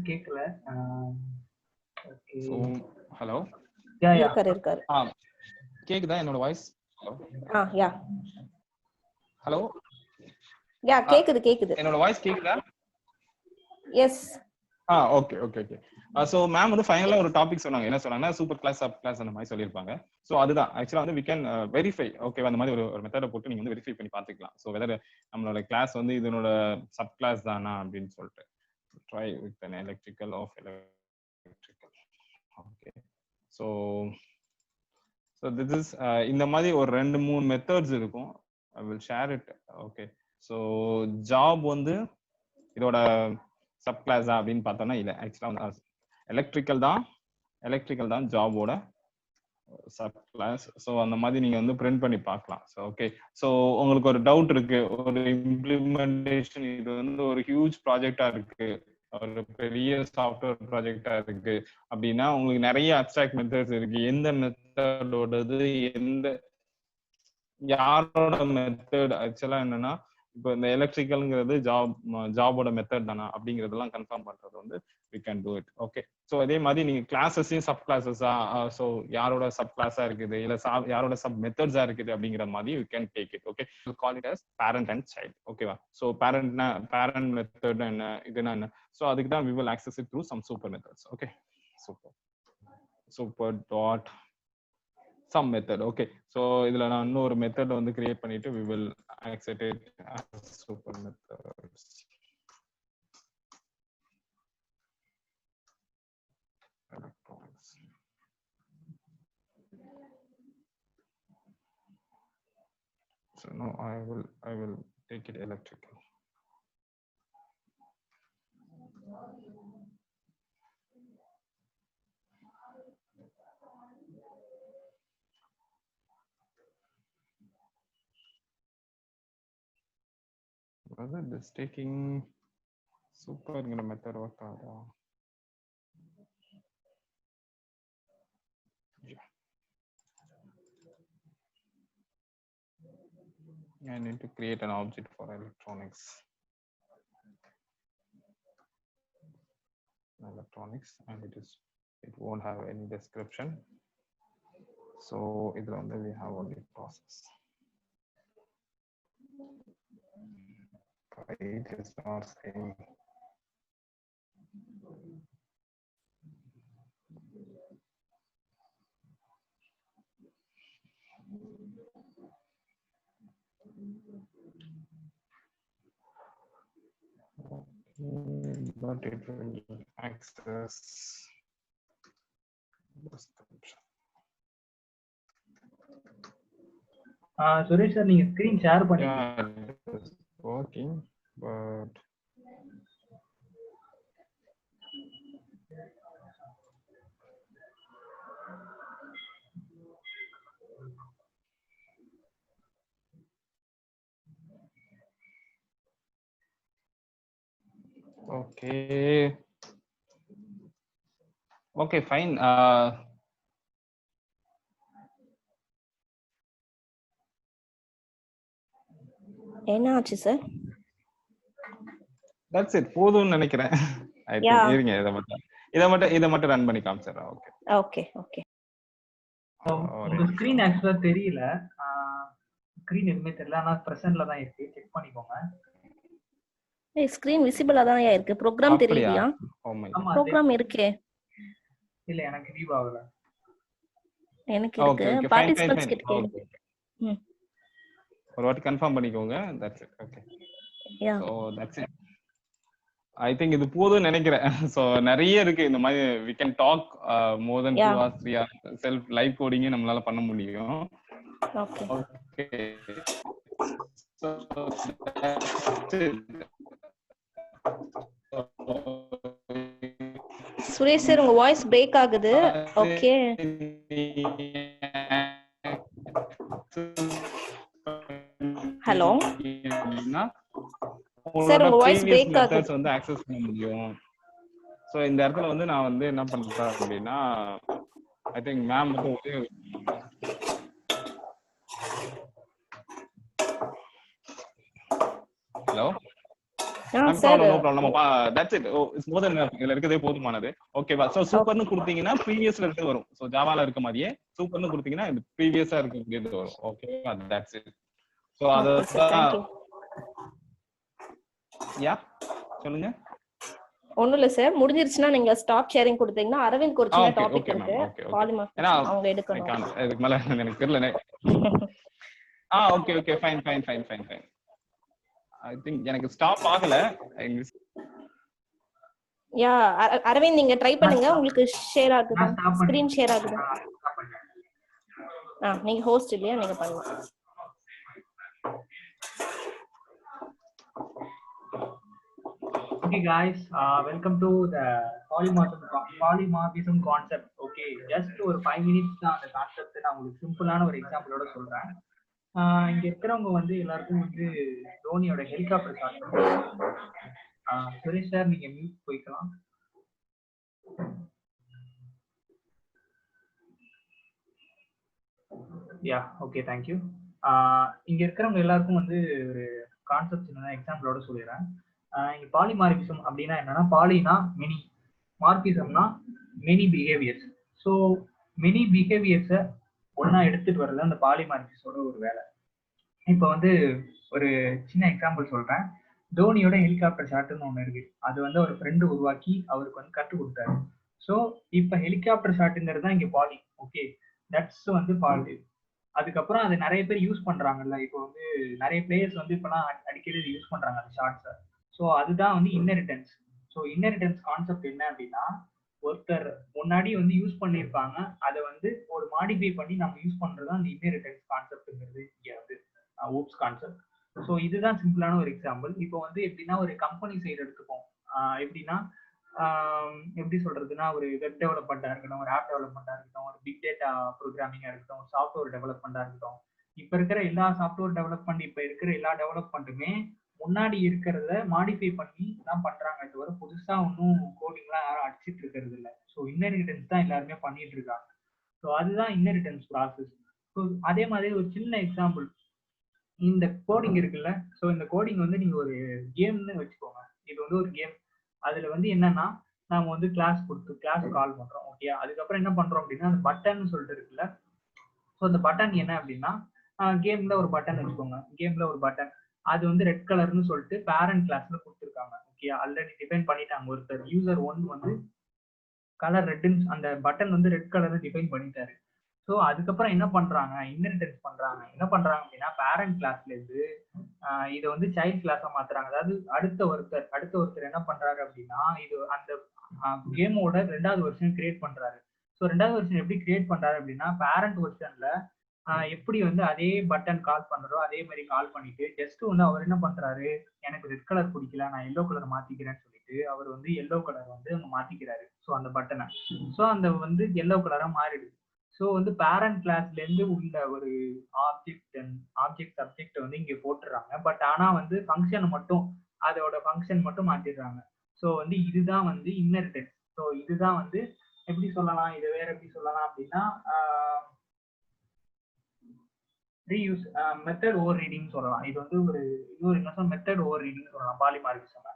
கேக்கல. ஓகே. So hello. யா இருக்காரு. கேக்குதா என்னோட வாய்ஸ்? யா. ஹலோ. யா கேக்குது. என்னோட வாய்ஸ் கேக்குதா? எஸ். ஓகே. சோ மேம் வந்து ஃபைனலா ஒரு டாபிக் சொன்னாங்க. என்ன சொன்னாங்கன்னா சூப்பர் கிளாஸ், சப் கிளாஸ் அந்த மாதிரி சொல்லிருப்பாங்க. சோ அதுதான் ஆக்சுவலா வந்து we can verify. ஓகே, அந்த மாதிரி ஒரு மெத்தட போட்டு நீங்க வந்து வெரிஃபை பண்ணி பாத்துக்கலாம். சோ வெதர் நம்மளோட கிளாஸ் வந்து இதனோட சப் கிளாஸ் தானா அப்படின்னு சொல்லிட்டு try with an electrical of electrical. Okay, so this is இந்த மாதிரி ஒரு 2-3 மெத்தட்ஸ் இருக்கும். I will share it. Okay, so job வந்து இதோட சப் கிளாஸ் அப்படின்னு பார்த்தோம்னா இல்ல, ஆக்சுவலா எலக்ட்ரிக்கல் தான் ஜாபோட சப் கிளாஸ். ஸோ அந்த மாதிரி நீங்க வந்து பிரிண்ட் பண்ணி பார்க்கலாம். ஸோ ஓகே, ஸோ உங்களுக்கு ஒரு டவுட் இருக்கு, ஒரு இம்ப்ளிமெண்டேஷன் இது வந்து ஒரு ஹியூஜ் ப்ராஜெக்டா இருக்கு, ஒரு பெரிய சாஃப்ட்வேர் ப்ராஜெக்டா இருக்கு அப்படின்னா உங்களுக்கு நிறைய அப்ஸ்ட்ராக்ட் மெத்தட்ஸ் இருக்கு. எந்த மெத்தடோடது யாரோட மெத்தட் ஆக்சுவலா என்னன்னா, இப்போ இந்த எலக்ட்ரிக்கல்ங்கிறது ஜாபோட மெத்தட் தானா அப்படிங்கறதெல்லாம் கன்ஃபார்ம் பண்றது வந்து we can do it. Okay, so அதே மாதிரி நீங்க கிளாஸஸையும் சப் கிளாஸஸா, ஸோ யாரோட சப் கிளாஸா இருக்குது இல்ல யாரோட சப் மெத்தட்ஸா இருக்குது அப்படிங்கிற மாதிரி you can take it. Okay, call it as parent and child. ஓகேவா? ஸோ பேரண்ட் மெத்தட் என்ன, இதுனா என்ன, ஸோ அதுக்கு தான் we will access it through some super methods. Okay, super dot some method. Okay, so இதுல நான் இன்னொரு மெத்தட் வந்து கிரியேட் பண்ணிட்டு we will access it as super methods. Electronics. So no, I will take it electrical. Whether this taking super method work out. Yeah. I need to create an object for electronics. And it won't have any description. So we have only process. It is not saying. But it will access description. Suresh sir, நீங்க screen share பண்ணீங்க. Yeah, it is working, but okay, fine. என்ன ஆச்சு sir? That's it. போதும்னு நினைக்கிறேன். I think இருங்க, இத மட்டும் run பண்ணி காமிச்சறேன். ஓகே. உங்க ஸ்கிரீன் ஆக்சுவலா தெரியல, ஸ்கிரீன் எதுவுமே தெரியல, ஆனா பிரசன்ட்ல தான் இருக்கு, செக் பண்ணிக்கோங்க. ஸ்கிரீன் விசிபிளா தான் இருக்கு, ப்ரோக்ராம் தெரியலையா? ஆமா ப்ரோக்ராம் இருக்கே. இல்ல எனக்கு வியூ ஆகல. எனக்கு இருக்கு. பார்ட்டிசிபென்ட்ஸ் கிட்ட கேளுங்க. ஒரு வாட்டி கன்ஃபார்ம் பண்ணிக்கோங்க. That's it. Okay. So that's it. I think இது போதும்னு நினைக்கிறேன். சோ நிறைய இருக்கு இந்த மாதிரி we can talk more than 2 hours 3 hours self live coding நம்மளால பண்ண முடியும். Okay. Okay. So Suresh sir உங்க வாய்ஸ் பிரேக் ஆகுது. ஓகே. ஹலோ சார் உங்க வாய்ஸ் பிரேக் ஆகுது. வந்து அக்சஸ் பண்ண முடியும். சோ இந்த இடத்துல வந்து நான் வந்து என்ன பண்றேன் அப்படினா ஐ திங்க் மேம் வந்து hello sir no problem. That's it. It's more then இதுல இருக்கதே போதுமானது. ஓகேவா? சோ சூப்பர்னு கொடுத்தீங்கன்னா ப்ரீவியஸ்ல இருந்து வரும். சோ ஜாவால இருக்க மாதிரியே சூப்பர்னு கொடுத்தீங்கன்னா இது ப்ரீவியஸா இருக்கக்கூடியது வரும். ஓகேவா? That's it. சோ அத யா சொல்லுங்க. ஒண்ணும் இல்ல சார், முடிஞ்சிருச்சுனா நீங்க ஸ்டாப் ஷேரிங் கொடுத்தீங்கன்னா அரவிந்த் ஒரு சின்ன டாபிக் இருக்கு, பாலிமார்ஃபிசம் அவங்க எடுக்கணும். அதுக்கு மேல எனக்கு தெரியல. Okay fine. ஐ திங்க் எனக்கு ஸ்டாப் ஆகல. யா அரவிந்த் நீங்க ட்ரை பண்ணுங்க, உங்களுக்கு ஷேர் ஆகுது, ஸ்கிரீன் ஷேர் ஆகுது. நீங்க ஹோஸ்ட் இல்லையா, நீங்க பண்ணலாம். Okay guys, welcome to the polymorphism concept. Okay, just ஒரு 5 minutes தான் அந்த கான்செப்ட் நான் உங்களுக்கு சிம்பிளான ஒரு எக்ஸாம்பிளோட சொல்றேன். இங்க இருக்கிறவங்க வந்து எல்லாருக்கும் வந்து தோனியோட ஹெலிகாப்டர் ஷாட். சுரேஷ் சார் நீங்க மியூட் போய்க்கலாம். Yeah okay thank you. இங்க இருக்கிறவங்க எல்லாருக்கும் வந்து ஒரு கான்செப்ட் சின்ன எக்ஸாம்பிளோட சொல்லிடுறேன். இங்க பாலிமார்பிசம் அப்படின்னா என்னன்னா, பாலினா மெனி, மார்பிசம்னா மெனி பிஹேவியர்ஸ். ஸோ மெனி பிஹேவியர்ஸை ஒன்னா எடுத்துட்டு வர்றது அந்த பாலிமார்பிஸோட ஒரு வேலை. இப்போ வந்து ஒரு சின்ன எக்ஸாம்பிள் சொல்றேன். தோனியோட ஹெலிகாப்டர் ஷாட்டுன்னு ஒன்று இருக்கு. அது வந்து ஒரு ஃப்ரெண்டு உருவாக்கி அவருக்கு வந்து கற்றுக் கொடுத்தாரு. ஸோ இப்போ ஹெலிகாப்டர் ஷாட்டுங்கிறது தான் இங்கே பாலி. ஓகே, தட்ஸ் வந்து பாலி. அதுக்கப்புறம் அது நிறைய பேர் யூஸ் பண்றாங்கல்ல. இப்போ வந்து நிறைய பிளேயர்ஸ் வந்து இப்பெல்லாம் அடிக்கடி யூஸ் பண்றாங்க அந்த ஷார்ட்ஸை. ஸோ அதுதான் வந்து இன்னெரிட்டன்ஸ். ஸோ இன்னெரிட்டன்ஸ் கான்செப்ட் என்ன அப்படின்னா, ஒருத்தர் முன்னாடி வந்து யூஸ் பண்ணியிருப்பாங்க, அதை வந்து ஒரு மாடிஃபை பண்ணி நம்ம யூஸ் பண்றது அந்த இன்னெரிட்டன்ஸ் கான்செப்ட்ங்கிறது இங்கே வந்து ஊப்ஸ் கான்செப்ட். ஸோ இதுதான் சிம்பிளான ஒரு எக்ஸாம்பிள். இப்போ வந்து எப்படின்னா ஒரு கம்பெனி சைடு எடுத்துப்போம். எப்படின்னா எப்படி சொல்றதுன்னா, ஒரு வெப் டெவலப்மெண்டா இருக்கட்டும், ஒரு ஆப் டெவலப்மெண்டா இருக்கட்டும், ஒரு பிக் டேட்டா ப்ரோக்ராமிங்கா இருக்கட்டும், ஒரு சாஃப்ட்வேர் டெவலப்மெண்டா இருக்கட்டும். இப்ப இருக்கிற எல்லா சாஃப்ட்வேர் டெவலப்மெண்ட், இப்ப இருக்கிற எல்லா டெவலப்மெண்ட்டுமே முன்னாடி இருக்கிறத மாடிஃபை பண்ணி தான் பண்றாங்க. தவிர புதுசா ஒன்றும் கோடிங்லாம் யாரும் அடிச்சிட்டு இருக்கிறது இல்லை. ஸோ இன்னெரிட்டன்ஸ் தான் எல்லாருமே பண்ணிட்டு இருக்காங்க. ஸோ அதுதான் இன்னெரிட்டன்ஸ் ப்ராசஸ். ஸோ அதே மாதிரி ஒரு சின்ன எக்ஸாம்பிள், இந்த கோடிங் இருக்குல்ல. ஸோ இந்த கோடிங் வந்து நீங்க ஒரு கேம்னு வச்சுக்கோங்க. இது வந்து ஒரு கேம். அதுல வந்து என்னன்னா, நாம வந்து கிளாஸ் கால் பண்றோம். ஓகே, அதுக்கப்புறம் என்ன பண்றோம் அப்படின்னா, அந்த பட்டன் சொல்லிட்டு இருக்குல்ல. ஸோ அந்த பட்டன் என்ன அப்படின்னா, கேம்ல ஒரு பட்டன் வச்சுக்கோங்க. கேம்ல ஒரு பட்டன், அது வந்து ரெட் கலர்னு சொல்லிட்டு பேரண்ட் கிளாஸ்ல கொடுத்துருக்காங்க. ஓகே, ஆல்ரெடி டிஃபைன் பண்ணிட்டாங்க. ஒருத்தர் யூசர் 1 வந்து கலர் ரெட்னு, அந்த பட்டன் வந்து ரெட் கலர்னு டிஃபைன் பண்ணிட்டாரு. ஸோ அதுக்கப்புறம் என்ன பண்றாங்க, இன்னெரிட்டன்ஸ் பண்றாங்க. என்ன பண்றாங்க அப்படின்னா, பேரண்ட் கிளாஸ்ல இருந்து இதை வந்து சைல்ட் கிளாஸா மாத்துறாங்க. அதாவது அடுத்த ஒருத்தர் என்ன பண்றாரு அப்படின்னா, இது அந்த கேமோட 2வது வெர்ஷன் கிரியேட் பண்றாரு. ஸோ 2வது வெர்ஷன் எப்படி கிரியேட் பண்றாரு அப்படின்னா, பேரண்ட் வெர்ஷன்ல எப்படி வந்து அதே பட்டன் கால் பண்றோ அதே மாதிரி கால் பண்ணிட்டு, ஜஸ்ட் வந்து அவர் என்ன பண்றாரு, எனக்கு ரெட் கலர் பிடிக்கல, நான் எல்லோ கலர் மாத்திக்கிறேன்னு சொல்லிட்டு அவர் வந்து எல்லோ கலர் வந்து மாத்திக்கிறாரு. ஸோ அந்த பட்டனை, ஸோ அந்த வந்து எல்லோ கலரா மாறிடுது. ஸோ வந்து பேரண்ட் கிளாஸ்ல இருந்து உள்ள ஒரு ஆப்ஜெக்ட் சப்ஜெக்ட் வந்து இங்க போட்டுறாங்க. பட் ஆனா வந்து ஃபங்க்ஷன் மட்டும், அதோட ஃபங்க்ஷன் மட்டும் மாத்திடுறாங்க. ஸோ வந்து இதுதான் வந்து இன்னெரிட்டன்ஸ். ஸோ இதுதான் வந்து எப்படி சொல்லலாம், இதை வேற எப்படி சொல்லலாம் அப்படின்னா, ரீயூஸ் மெத்தட் ஓவர் ரீடிங் சொல்லலாம். இது வந்து ஒரு இன்னொரு என்ன மெத்தட் ஓவர் ரீடிங் சொல்லலாம் பாலிமார்பிசம்.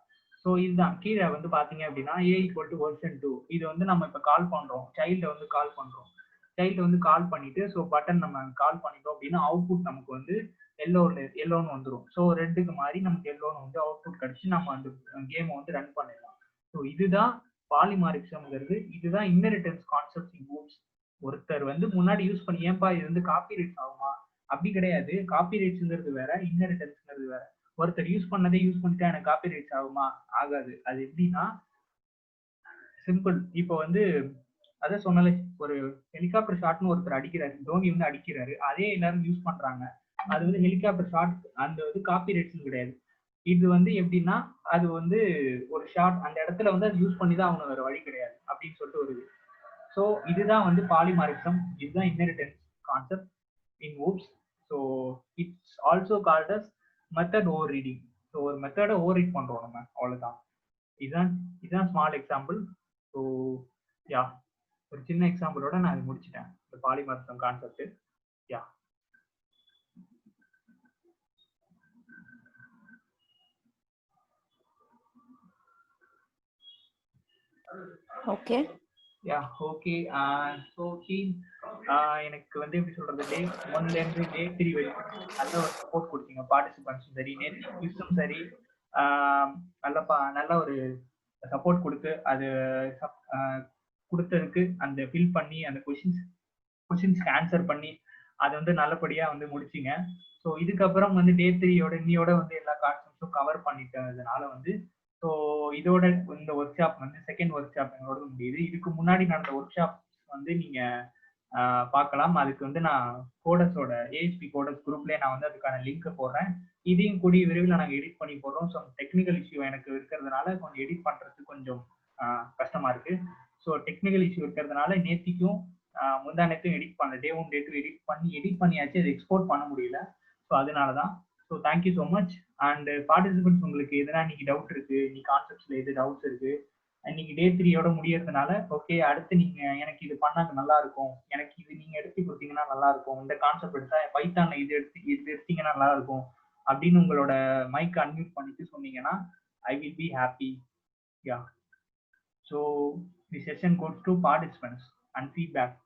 ஸோ இதுதான் கீழே வந்து பாத்தீங்க அப்படின்னா, a = version 2. இது வந்து நம்ம இப்ப கால் பண்றோம், சைல்ட வந்து கால் பண்றோம். சைல்டு வந்து கால் பண்ணிட்டு ஸோ பட்டன் நம்ம கால் பண்ணிட்டோம் அப்படின்னா அவுட்புட் நமக்கு வந்து எல்லோன்னு வந்துடும். ஸோ ரெட்டுக்கு மாதிரி நமக்கு எல்லோன்னு வந்து அவுட்புட் கிடைச்சி நம்ம அந்த கேமை வந்து ரன் பண்ணிடலாம். ஸோ இதுதான் பாலிமாரிசம்ங்கிறது. இதுதான் இன்ஹெரிட்டன்ஸ் கான்செப்ட் இன் ஊப்ஸ். ஒருத்தர் வந்து முன்னாடி யூஸ் பண்ணி ஏன்பா இது வந்து காப்பி ரைட்ஸ் ஆகுமா அப்படி கிடையாது. காப்பி ரைட்ஸ்ங்கிறது வேற, இன்ஹெரிட்டன்ஸ்ங்கிறது வேற. ஒருத்தர் யூஸ் பண்ணதே யூஸ் பண்ணிட்டா எனக்கு காப்பி ரைட்ஸ் ஆகுமா? ஆகாது. அது எப்படின்னா சிம்பிள். இப்போ வந்து அதான் சொன்னாலே ஒரு ஹெலிகாப்டர் ஷாட்னு ஒருத்தர் அடிக்கிறாரு, தோனி வந்து அடிக்கிறாரு, அதே எல்லாரும் யூஸ் பண்றாங்க. அது வந்து ஹெலிகாப்டர் ஷாட், அந்த வந்து காப்பி ரைட்ஸ் கிடையாது. இது வந்து எப்படின்னா அது வந்து ஒரு ஷாட் அந்த இடத்துல வந்து அது யூஸ் பண்ணி தான் அவனுக்கு வேற வழி கிடையாது அப்படின்னு சொல்லிட்டு ஒரு. ஸோ இதுதான் வந்து பாலிமாரிசம், இதுதான் inheritance concept in OOPS. So it's also called as method overriding. So ஒரு மெத்தடை ஓவர் ரீட் பண்றோம் நம்ம, அவ்வளவுதான். இதுதான் ஸ்மால் எக்ஸாம்பிள். ஸோ யா, ஒரு சின்ன எக்ஸாம்பிளோட நான் இது முடிச்சிட்டேன் இந்த polymorphism concept. Yeah. Okay yeah okay. So எனக்கு வந்து எப்படி சொல்றது, டே 1ல இருந்து டே 3 வரைக்கும் நல்ல ஒரு சப்போர்ட் கொடுத்தீங்க. பார்ட்டிசிபென்ட்ஸும் சரி, நேற்று குவிஸும் சரி, நல்ல ஒரு சப்போர்ட் கொடுத்து அது கொடுத்ததுக்கு அந்த ஃபில் பண்ணி அந்த கொஷின்ஸ்க்கு ஆன்சர் பண்ணி அதை வந்து நல்லபடியா வந்து முடிச்சிங்க. ஸோ இதுக்கப்புறம் வந்து டே 3யோட இன்னியோட வந்து எல்லா கான்செப்ட்ஸும் கவர் பண்ணிட்டதுனால வந்து ஸோ இதோட இந்த ஒர்க் ஷாப் வந்து செகண்ட் ஒர்க் ஷாப் எங்களோட முடியுது. இதுக்கு முன்னாடி நடந்த ஒர்க் ஷாப் வந்து நீங்க பார்க்கலாம். அதுக்கு வந்து நான் கோடஸோட ஏஎஸ்பி கோடஸ் குரூப்லேயே நான் வந்து அதுக்கான லிங்க் போடுறேன். இதையும் கூடிய விரைவில் நாங்கள் எடிட் பண்ணி போடுறோம். ஸோ டெக்னிக்கல் இஷ்யூ எனக்கு இருக்கிறதுனால கொஞ்சம் எடிட் பண்ணுறதுக்கு கொஞ்சம் கஷ்டமா இருக்கு. ஸோ டெக்னிக்கல் இஷ்யூ இருக்கிறதுனால நேத்திக்கும் முந்தா நேரத்தையும் எடிட் பண்ண டே 1 டே 2 எடிட் பண்ணியாச்சு, அது எக்ஸ்போர்ட் பண்ண முடியல. ஸோ அதனால தான். So thank you so much. And participants, உங்களுக்கு எதனா இன்னைக்கு டவுட் இருக்கு, இன்னைக்கு கான்செப்ட்ஸ்ல எது டவுட்ஸ் இருக்கு, இன்னைக்கு டே 3யோட முடியறதுனால ஓகே அடுத்து நீங்க எனக்கு இது பண்ணாங்க நல்லா இருக்கும், எனக்கு இது நீங்க எடுத்து கொடுத்தீங்கன்னா நல்லா இருக்கும், இந்த கான்செப்ட் எடுத்தா பைத்தான்ல இது எடுத்தீங்கன்னா நல்லா இருக்கும் அப்படின்னு உங்களோட மைக் அன்மியூட் பண்ணிட்டு சொன்னீங்கன்னா I will be happy. Yeah. So the session goes to participants and feedback.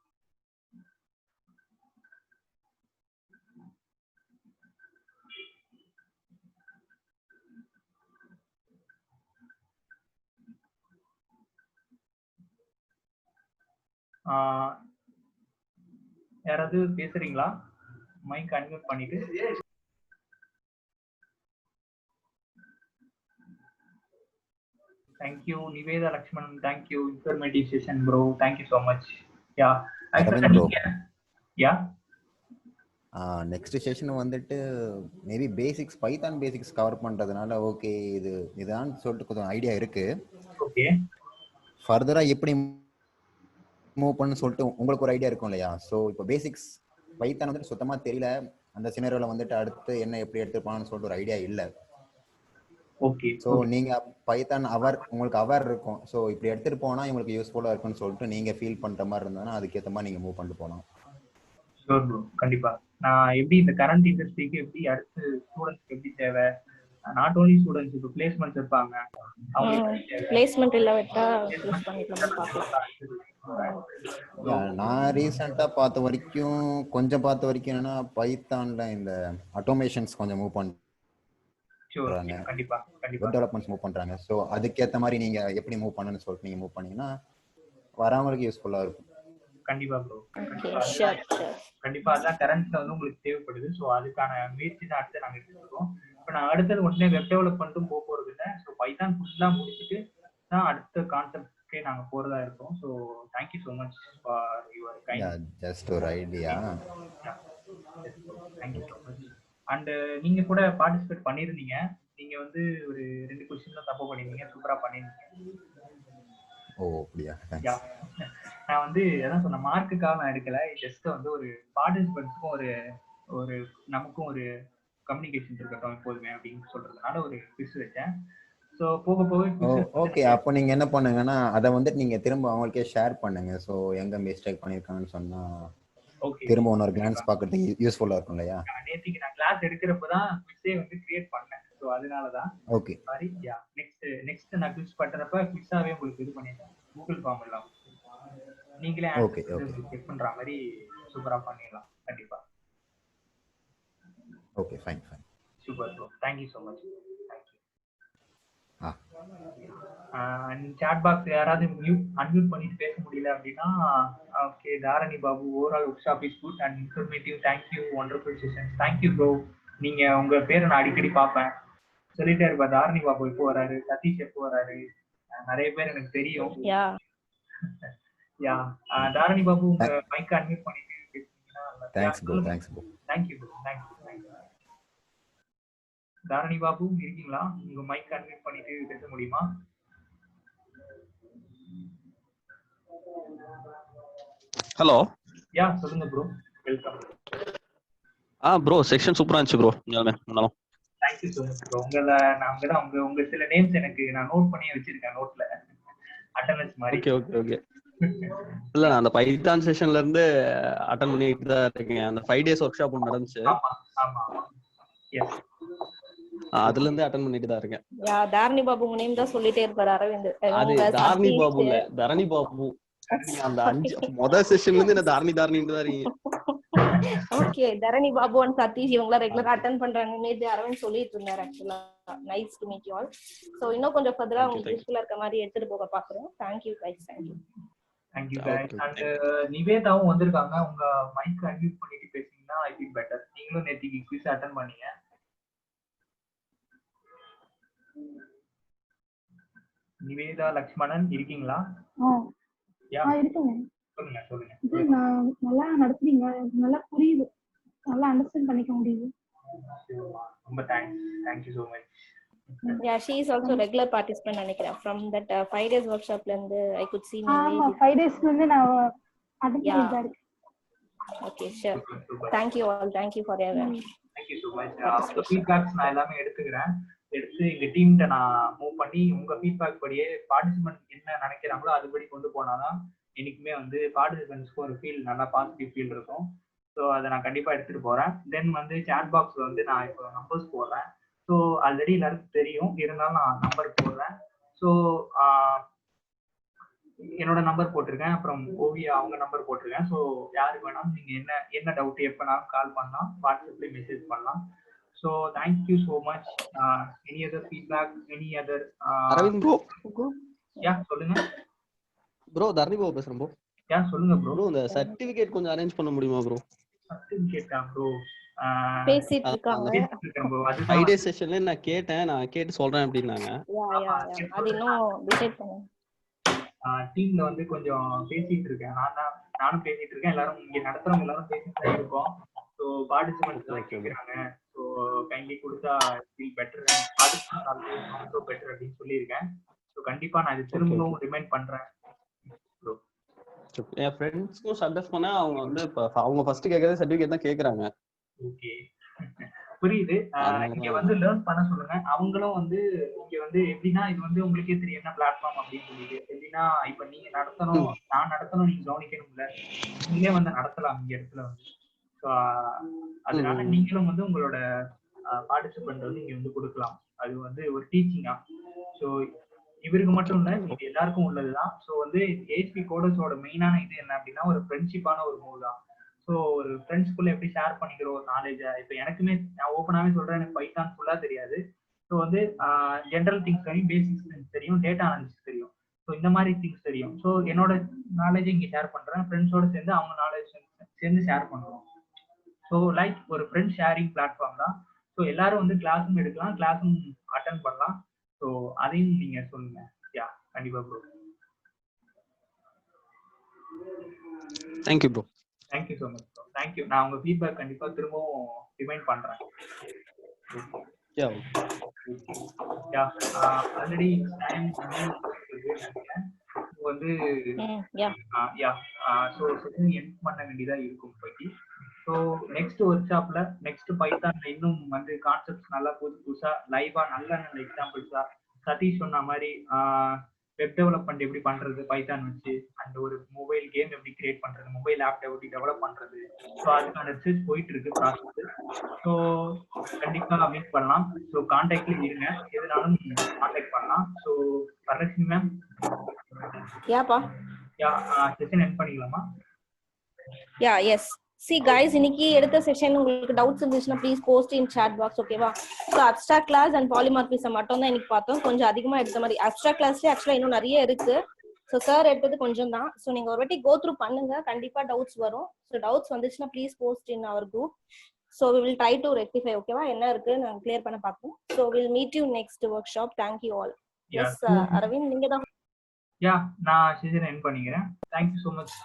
யாராவது பேசுறீங்களா? மைக் அன்மியூட் பண்ணிட்டு. Thank you, Niveda Lakshman. Thank you, informative session, bro. Thank you so much. Yeah. Yeah. Next session வந்துட்டு maybe basics, Python basics cover பண்றதுனால okay இதுதான் சொல்லிட்டு கொஞ்சம் idea இருக்கு. Okay. ஃபர்தரா எப்படி மூவ் பண்ணு சொல்லிட்டு உங்களுக்கு ஒரு ஐடியா இருக்கும் இல்லையா? ஸோ இப்போ பேசிக்ஸ் பைத்தான் வந்துட்டு சுத்தமா தெரியல, அந்த சினரியோல வந்துட்டு அடுத்து என்ன எப்படி எடுத்துப்பான்னு சொல்லிட்டு ஒரு ஐடியா இல்லை. ஓகே. ஸோ நீங்க பைத்தான் உங்களுக்கு அவர் இருக்கும். ஸோ இப்படி எடுத்துட்டு போனா உங்களுக்கு யூஸ்ஃபுல்லா இருக்குன்னு சொல்லிட்டு நீங்க ஃபீல் பண்ற மாதிரி இருந்தாலும் அதுக்கேற்ற மாதிரி நீங்க மூவ் பண்ணிட்டு போகலாம். ஷூர் ப்ரோ, கண்டிப்பா. நான் எப்படி இந்த கரண்ட் இண்டஸ்ட்ரிக்கு எப்படி அடுத்து ஸ்டூடெண்ட்ஸ்க்கு எப்படி தேவை, நாட் ஓன்லி ஸ்டூடெண்ட்ஸ், இப்போ பிளேஸ்மெண்ட்ஸ் இருப்பாங்க, பிளேஸ்மெண்ட் இல்ல விட்டா யூஸ் பண்ணிக்கலாம் பார்க்கலாம். நான் ரீசெண்டா கொஞ்சம் பார்த்த வரைக்கும் என்னன்னா பைத்தான்ல இந்த ஆட்டோமேஷன்ஸ் கொஞ்சம் மூவ் பண்றாங்க, டெவலப்மெண்ட்ஸ் மூவ் பண்றாங்க. ஸோ அதுக்கேற்ற மாதிரி நீங்க எப்படி மூவ் பண்ணணும்னு சொல்லிட்டு நீங்க மூவ் பண்ணீங்கன்னா வரவங்களுக்கு யூஸ்ஃபுல்லா இருக்கும். கண்டிப்பா ப்ரோ, கண்டிப்பா அதான் கரண்ட்ல வந்து உங்களுக்கு தேவைப்படுது. ஸோ அதுக்கான முயற்சி தான் அடுத்து நாங்கள் எடுத்துருக்கோம். இப்போ நான் அடுத்தது உடனே வெப் டெவலப்மெண்ட்டும் போறது இல்லை. ஸோ பைத்தான் ஃபுல்லா முடிச்சுட்டு தான் அடுத்த கான்செப்ட்கே நாங்கள் போறதா இருக்கோம். So thank you so much for your kind. Just ஒரு idea. Thank you so much. And நீங்க கூட பார்ட்டிசிபேட் பண்ணிருந்தீங்க. நீங்க வந்து ஒரு 2 क्वेश्चन தான் தப்பு பண்ணிருந்தீங்க, சூப்பரா பண்ணிருந்தீங்க. ஓ அப்படியா? நான் வந்து அதான் சொன்ன மார்க்குக்காக நான் எடுக்கல, ஜஸ்ட் வந்து ஒரு பார்ட்டிசிபென்ட்ஸ்க்கும் ஒரு நமக்கும் ஒரு கம்யூனிகேஷன் இருக்கட்டும் எப்போதுமே அப்படின்னு சொல்றதுனால ஒரு குவிஸ் வச்சேன். ஸோ போக ஓகே. அப்போ நீங்க என்ன பண்ணுங்கன்னா அதை வந்துட்டு நீங்க திரும்ப அவங்களுக்கே ஷேர் பண்ணுங்க. ஸோ எங்க மிஸ்டேக் பண்ணிருக்காங்கன்னு சொன்னா திரும்ப இன்னொரு கிளான்ஸ் பார்க்கறதுக்கு யூஸ்ஃபுல்லா இருக்கும் இல்லையா? நேத்திக்கு நான் கிளாஸ் எடுக்கிறப்பதான் குவிஸே வந்து கிரியேட் பண்ணேன். ஸோ அதனாலதான். Okay sorry. நெக்ஸ்ட் நான் குவிஸ் பண்றப்ப குவிஸாவே உங்களுக்கு இது பண்ணிட்டேன், கூகுள் ஃபார்ம் எல்லாம். நீங்களே ஓகே ஓகே செக் பண்ற மாதிரி சூப்பரா பண்ணிடலாம் கண்டிப்பா. Okay fine fine. Super bro, thank you so much. Chat box யாராவது அன்மியூட் பண்ணிட்டு பேச முடியல அப்படின்னா okay. Dharani Babu, overall work shop is good and informative, thank you, wonderful session. Thank you bro. நீங்க உங்க பேரை நான் அடிக்கடி பார்ப்பேன், சொல்லிட்டே இருப்பா. தாரணி பாபு எப்போ வராரு, சதீஷ் எப்போ வராரு, நிறைய பேர் எனக்கு தெரியும். யா தாரணி பாபு உங்க மைக் அன்மியூட் பண்ணிட்டு பேசுனீங்கன்னா. Thanks bro. Thanks bro. Thank you bro. Thank you. Dharani Babu இருக்கீங்களா? உங்க மைக் அன்மியூட் பண்ணிட்டு பேச முடியுமா? ஹலோ. யா சொல்லுங்க ப்ரோ. வெல்கம். ப்ரோ செக்ஷன் சூப்பரா இருந்துச்சு ப்ரோ. நல்லா. Thank you so much bro. உங்க சில நேம்ஸ் எனக்கு நான் நோட் பண்ணி வச்சிருக்கேன் நோட்ல, அட்டெண்டன்ஸ் மாதிரி. Okay okay okay. இல்ல நான் அந்த பைத்தான் செஷன்ல இருந்து அட்டெண்ட் பண்ணிட்டு தான் இருக்கேன். அந்த 5 days ஒர்க் ஷாப் நடந்துச்சு. ஆமா ஆமா எஸ். அதுல இருந்து அட்டெண்ட் பண்ணிட்டு தான் இருக்கேன். தாரணி பாபு உங்க நேம் தான் சொல்லிட்டே இருப்பாரு அரவிந்த். அது தாரணி பாபு இல்ல, தரணி பாபு. அந்த 5 முதல் செஷன்ல இருந்து என்ன தாரணி தாரணின்னு தான் இருக்கீங்க. ஓகே, தரணி பாபு அண்ட் சதீஷ் இவங்க ரெகுலரா அட்டெண்ட் பண்றாங்க. நேத்து அரவிந்த் சொல்லிட்டு இருந்தாரு. ஆக்சுவலா nice to meet you all. So இன்னும் கொஞ்சம் ஃபர்தரா உங்களுக்கு யூஸ்ஃபுல்லா இருக்க மாதிரி எடுத்துட்டு போக பாக்குறோம். Thank you guys. Thank you guys. And நிவேதாவும் வந்திருக்காங்க. உங்க மைக் அன்மியூட் பண்ணிட்டு பேசிங்கன்னா ஐ திங்க் பெட்டர். நீங்களும் நேத்திக்கு குவிஸ் அட்டெண்ட் பண்ணீங்க. நிவேதா லக்ஷ்மணன் இருக்கீங்களா? இருக்குங்க. சொல்லுங்க சொல்லுங்க. நான் நல்லா நடத்துறீங்க, நல்லா புரியுது, நல்லா அண்டர்ஸ்டாண்ட் பண்ணிக்க முடியுது. ரொம்ப thank you so much. Yeah, she is also regular participant நினைக்கிறேன். From that 5 days workshop ல இருந்து I could see me. ஆமா 5 days ல இருந்து நான் அட்டெண்ட் பண்ணிட்டு இருக்கேன். Okay, sure. Thank you all. Thank you for your thank you so much. உங்க feedbacks நான் எல்லாமே எடுத்துக்கிறேன். எடுத்து எங்க டீம்கிட்ட நான் மூவ் பண்ணி உங்க ஃபீட்பேக் படியே பார்ட்டிசிபென்ட் என்ன நினைக்கிறாங்களோ அதுபடி கொண்டு போனாதான் எனக்குமே வந்து பார்ட்டிசிபென்ட்ஸ்க்கு ஒரு ஃபீல், நல்லா பாசிட்டிவ் ஃபீல் இருக்கும். ஸோ அதை நான் கண்டிப்பா எடுத்துட்டு போறேன். தென் வந்து சாட் பாக்ஸ்ல வந்து நான் இப்போ நம்பர்ஸ் போடுறேன். ஸோ ஆல்ரெடி எல்லாருக்கும் தெரியும், இருந்தாலும் நான் நம்பர் போடுறேன். ஸோ என்னோட நம்பர் போட்டிருக்கேன், அப்புறம் ஓவியா அவங்க நம்பர் போட்டிருக்கேன். ஸோ யாருக்கு வேணாலும் நீங்க என்ன டவுட் எப்பனாலும் கால் பண்ணலாம், வாட்ஸ்அப்ல மெசேஜ் பண்ணலாம். So thank you so much. Any other feedback, any other Aravind bro. சொல்லுங்க ப்ரோ. தரணி ப்ரோ பேசுறேன் ப்ரோ. சொல்லுங்க ப்ரோ. இந்த சர்டிபிகேட் கொஞ்சம் அரேஞ்ச் பண்ண முடியுமா ப்ரோ? சர்டிபிகேட்டா ப்ரோ? பேசிட்டு இருக்காங்க. 5 days செஷன்ல நான் கேட்டு சொல்றேன் அப்படினாங்க. அது இன்னும் டிசைட் பண்ணு. டீம்ல வந்து கொஞ்சம் பேசிட்டு இருக்கேன். நானும் பேசிட்டு இருக்கேன். எல்லாரும் இங்க நடத்துறவங்க எல்லாரும் பேசிட்டு தான் இருக்கோம். ஸோ பார்ட்டிசிபென்ட்ஸ் தான் கேட்குறாங்க. ஸோ கைண்ட்லி கொடுத்தா ஃபீல் பெட்டர், ஆல்சோ பெட்டர் அப்படின்னு சொல்லியிருக்கேன். ஸோ கண்டிப்பா நான் இது திரும்பவும் ரிமைண்ட் பண்றேன். என் ஃப்ரெண்ட்ஸ்க்கும் சஜஸ்ட் பண்ணா அவங்க வந்து அவங்க ஃபர்ஸ்ட் கேட்கறது சர்டிபிகேட் தான் கேக்குறாங்க. ஓகே புரியுது. இங்க வந்து லேர்ன் பண்ண சொல்லுங்க. அவங்களும் வந்து இங்க வந்து எப்படின்னா இது வந்து உங்களுக்கே தெரியும் என்ன பிளாட்ஃபார்ம் அப்படின்னு சொல்லிட்டு. எப்படின்னா இப்ப நீங்க நடத்தணும், நான் நடத்தணும், நீங்க கவனிக்கணும்ல, நீங்களே வந்து நடத்தலாம் இங்க இடத்துல வந்து. ஸோ அதனால நீங்களும் வந்து உங்களோட பார்ட்டிசிபென்ட் வந்து இங்க வந்து கொடுக்கலாம். அது வந்து ஒரு டீச்சிங்கா. ஸோ இவருக்கு மட்டும் இல்ல, இது எல்லாருக்கும் உள்ளதுதான். ஸோ வந்து ஏஎஸ்பி கோடர்ஸோட மெயினான இது என்ன அப்படின்னா ஒரு ஃப்ரெண்ட்ஷிப்பான ஒரு மூவ் தான். ஸோ ஒரு ஃப்ரெண்ட்ஸ்குள்ள எப்படி ஷேர் பண்ணிக்கிற ஒரு நாலேஜா. இப்போ எனக்குமே நான் ஓப்பனாகவே சொல்றேன், எனக்கு பைத்தான் ஃபுல்லாக தெரியாது. ஸோ வந்து ஜென்ரல் திங்ஸ் தெரியும், பேசிக்ஸ் தெரியும், டேட்டா அனாலிசிஸ் தெரியும். ஸோ இந்த மாதிரி திங்ஸ் தெரியும். ஸோ என்னோட நாலேஜை இங்கே ஷேர் பண்றேன், ஃப்ரெண்ட்ஸோட சேர்ந்து அவங்க நாலேஜ் சேர்ந்து ஷேர் பண்றோம். ஸோ லைக் ஒரு ஃப்ரெண்ட் ஷேரிங் பிளாட்ஃபார்ம் தான். ஸோ எல்லாரும் வந்து கிளாஸும் எடுக்கலாம், கிளாஸும் அட்டென்ட் பண்ணலாம். ஸோ அதையும் நீங்க சொல்லுங்க. யா கண்டிப்பா bro. Thank you bro. Thank you so much bro. Thank you. நான் உங்க ஃபீட்பேக் கண்டிப்பா திரும்பவும் ரிமைண்ட் பண்றேன். ஆல்ரெடி டைம் வந்து ஸோ செஷன் எண்ட் பண்ண வேண்டியதா இருக்கும் இப்போதைக்கு. ஸோ நெக்ஸ்ட் ஒர்க் ஷாப்ல நெக்ஸ்ட் பைத்தான்ல இன்னும் வந்து கான்செப்ட்ஸ் நல்லா புதுசா லைவா நல்ல நல்ல எக்ஸாம்பிள்ஸா சதீஷ் சொன்ன மாதிரி வெப் டெவலப்மெண்ட் எப்படி பண்றது பைத்தான் வச்சு, அண்ட் ஒரு மொபைல் கேம் எப்படி கிரியேட் பண்றது, மொபைல் ஆப் எப்படி டெவலப் பண்றது. ஸோ அதுக்கான ரிசர்ச் போயிட்டு இருக்கு ப்ராசஸ். ஸோ கண்டிப்பா மீட் பண்ணலாம். ஸோ கான்டாக்ட்ல இருங்க, எதுனாலும் கான்டாக்ட் பண்ணலாம். So Varalakshmi ma'am. Yeah session end பண்ணிக்கலாமா? Yeah S. See guys, இன்னைக்கு எடுத்த செஷன் உங்களுக்கு டவுட்ஸ் இருந்துச்சுன்னா please post in chat box, ஓகேவா? So abstract class and polymorphism மட்டும் தான் இன்னைக்கு பார்த்தோம். கொஞ்சம் அதிகமா எடுத்த மாதிரி. அப்ஸ்ட்ராக்ட் கிளாஸ்லேயே ஆக்சுவலாக இன்னும் நிறைய இருக்கு. ஸோ சார் எடுத்தது கொஞ்சம் தான். ஸோ நீங்க ஒரு வாட்டி கோ த்ரூ பண்ணுங்க, கண்டிப்பா டவுட்ஸ் வரும். ஸோ டவுட்ஸ் வந்துச்சுன்னா please post in our group. So we will try to rectify, ஓகேவா? என்ன இருக்கு நாங்கள் கிளியர் பண்ண பார்ப்போம். So will meet you next workshop. Thank you all. Yes Aravind, நீங்க தான். யா நான் செஷன் எண்ட் பண்ணிக்கிறேன். Thank you so much.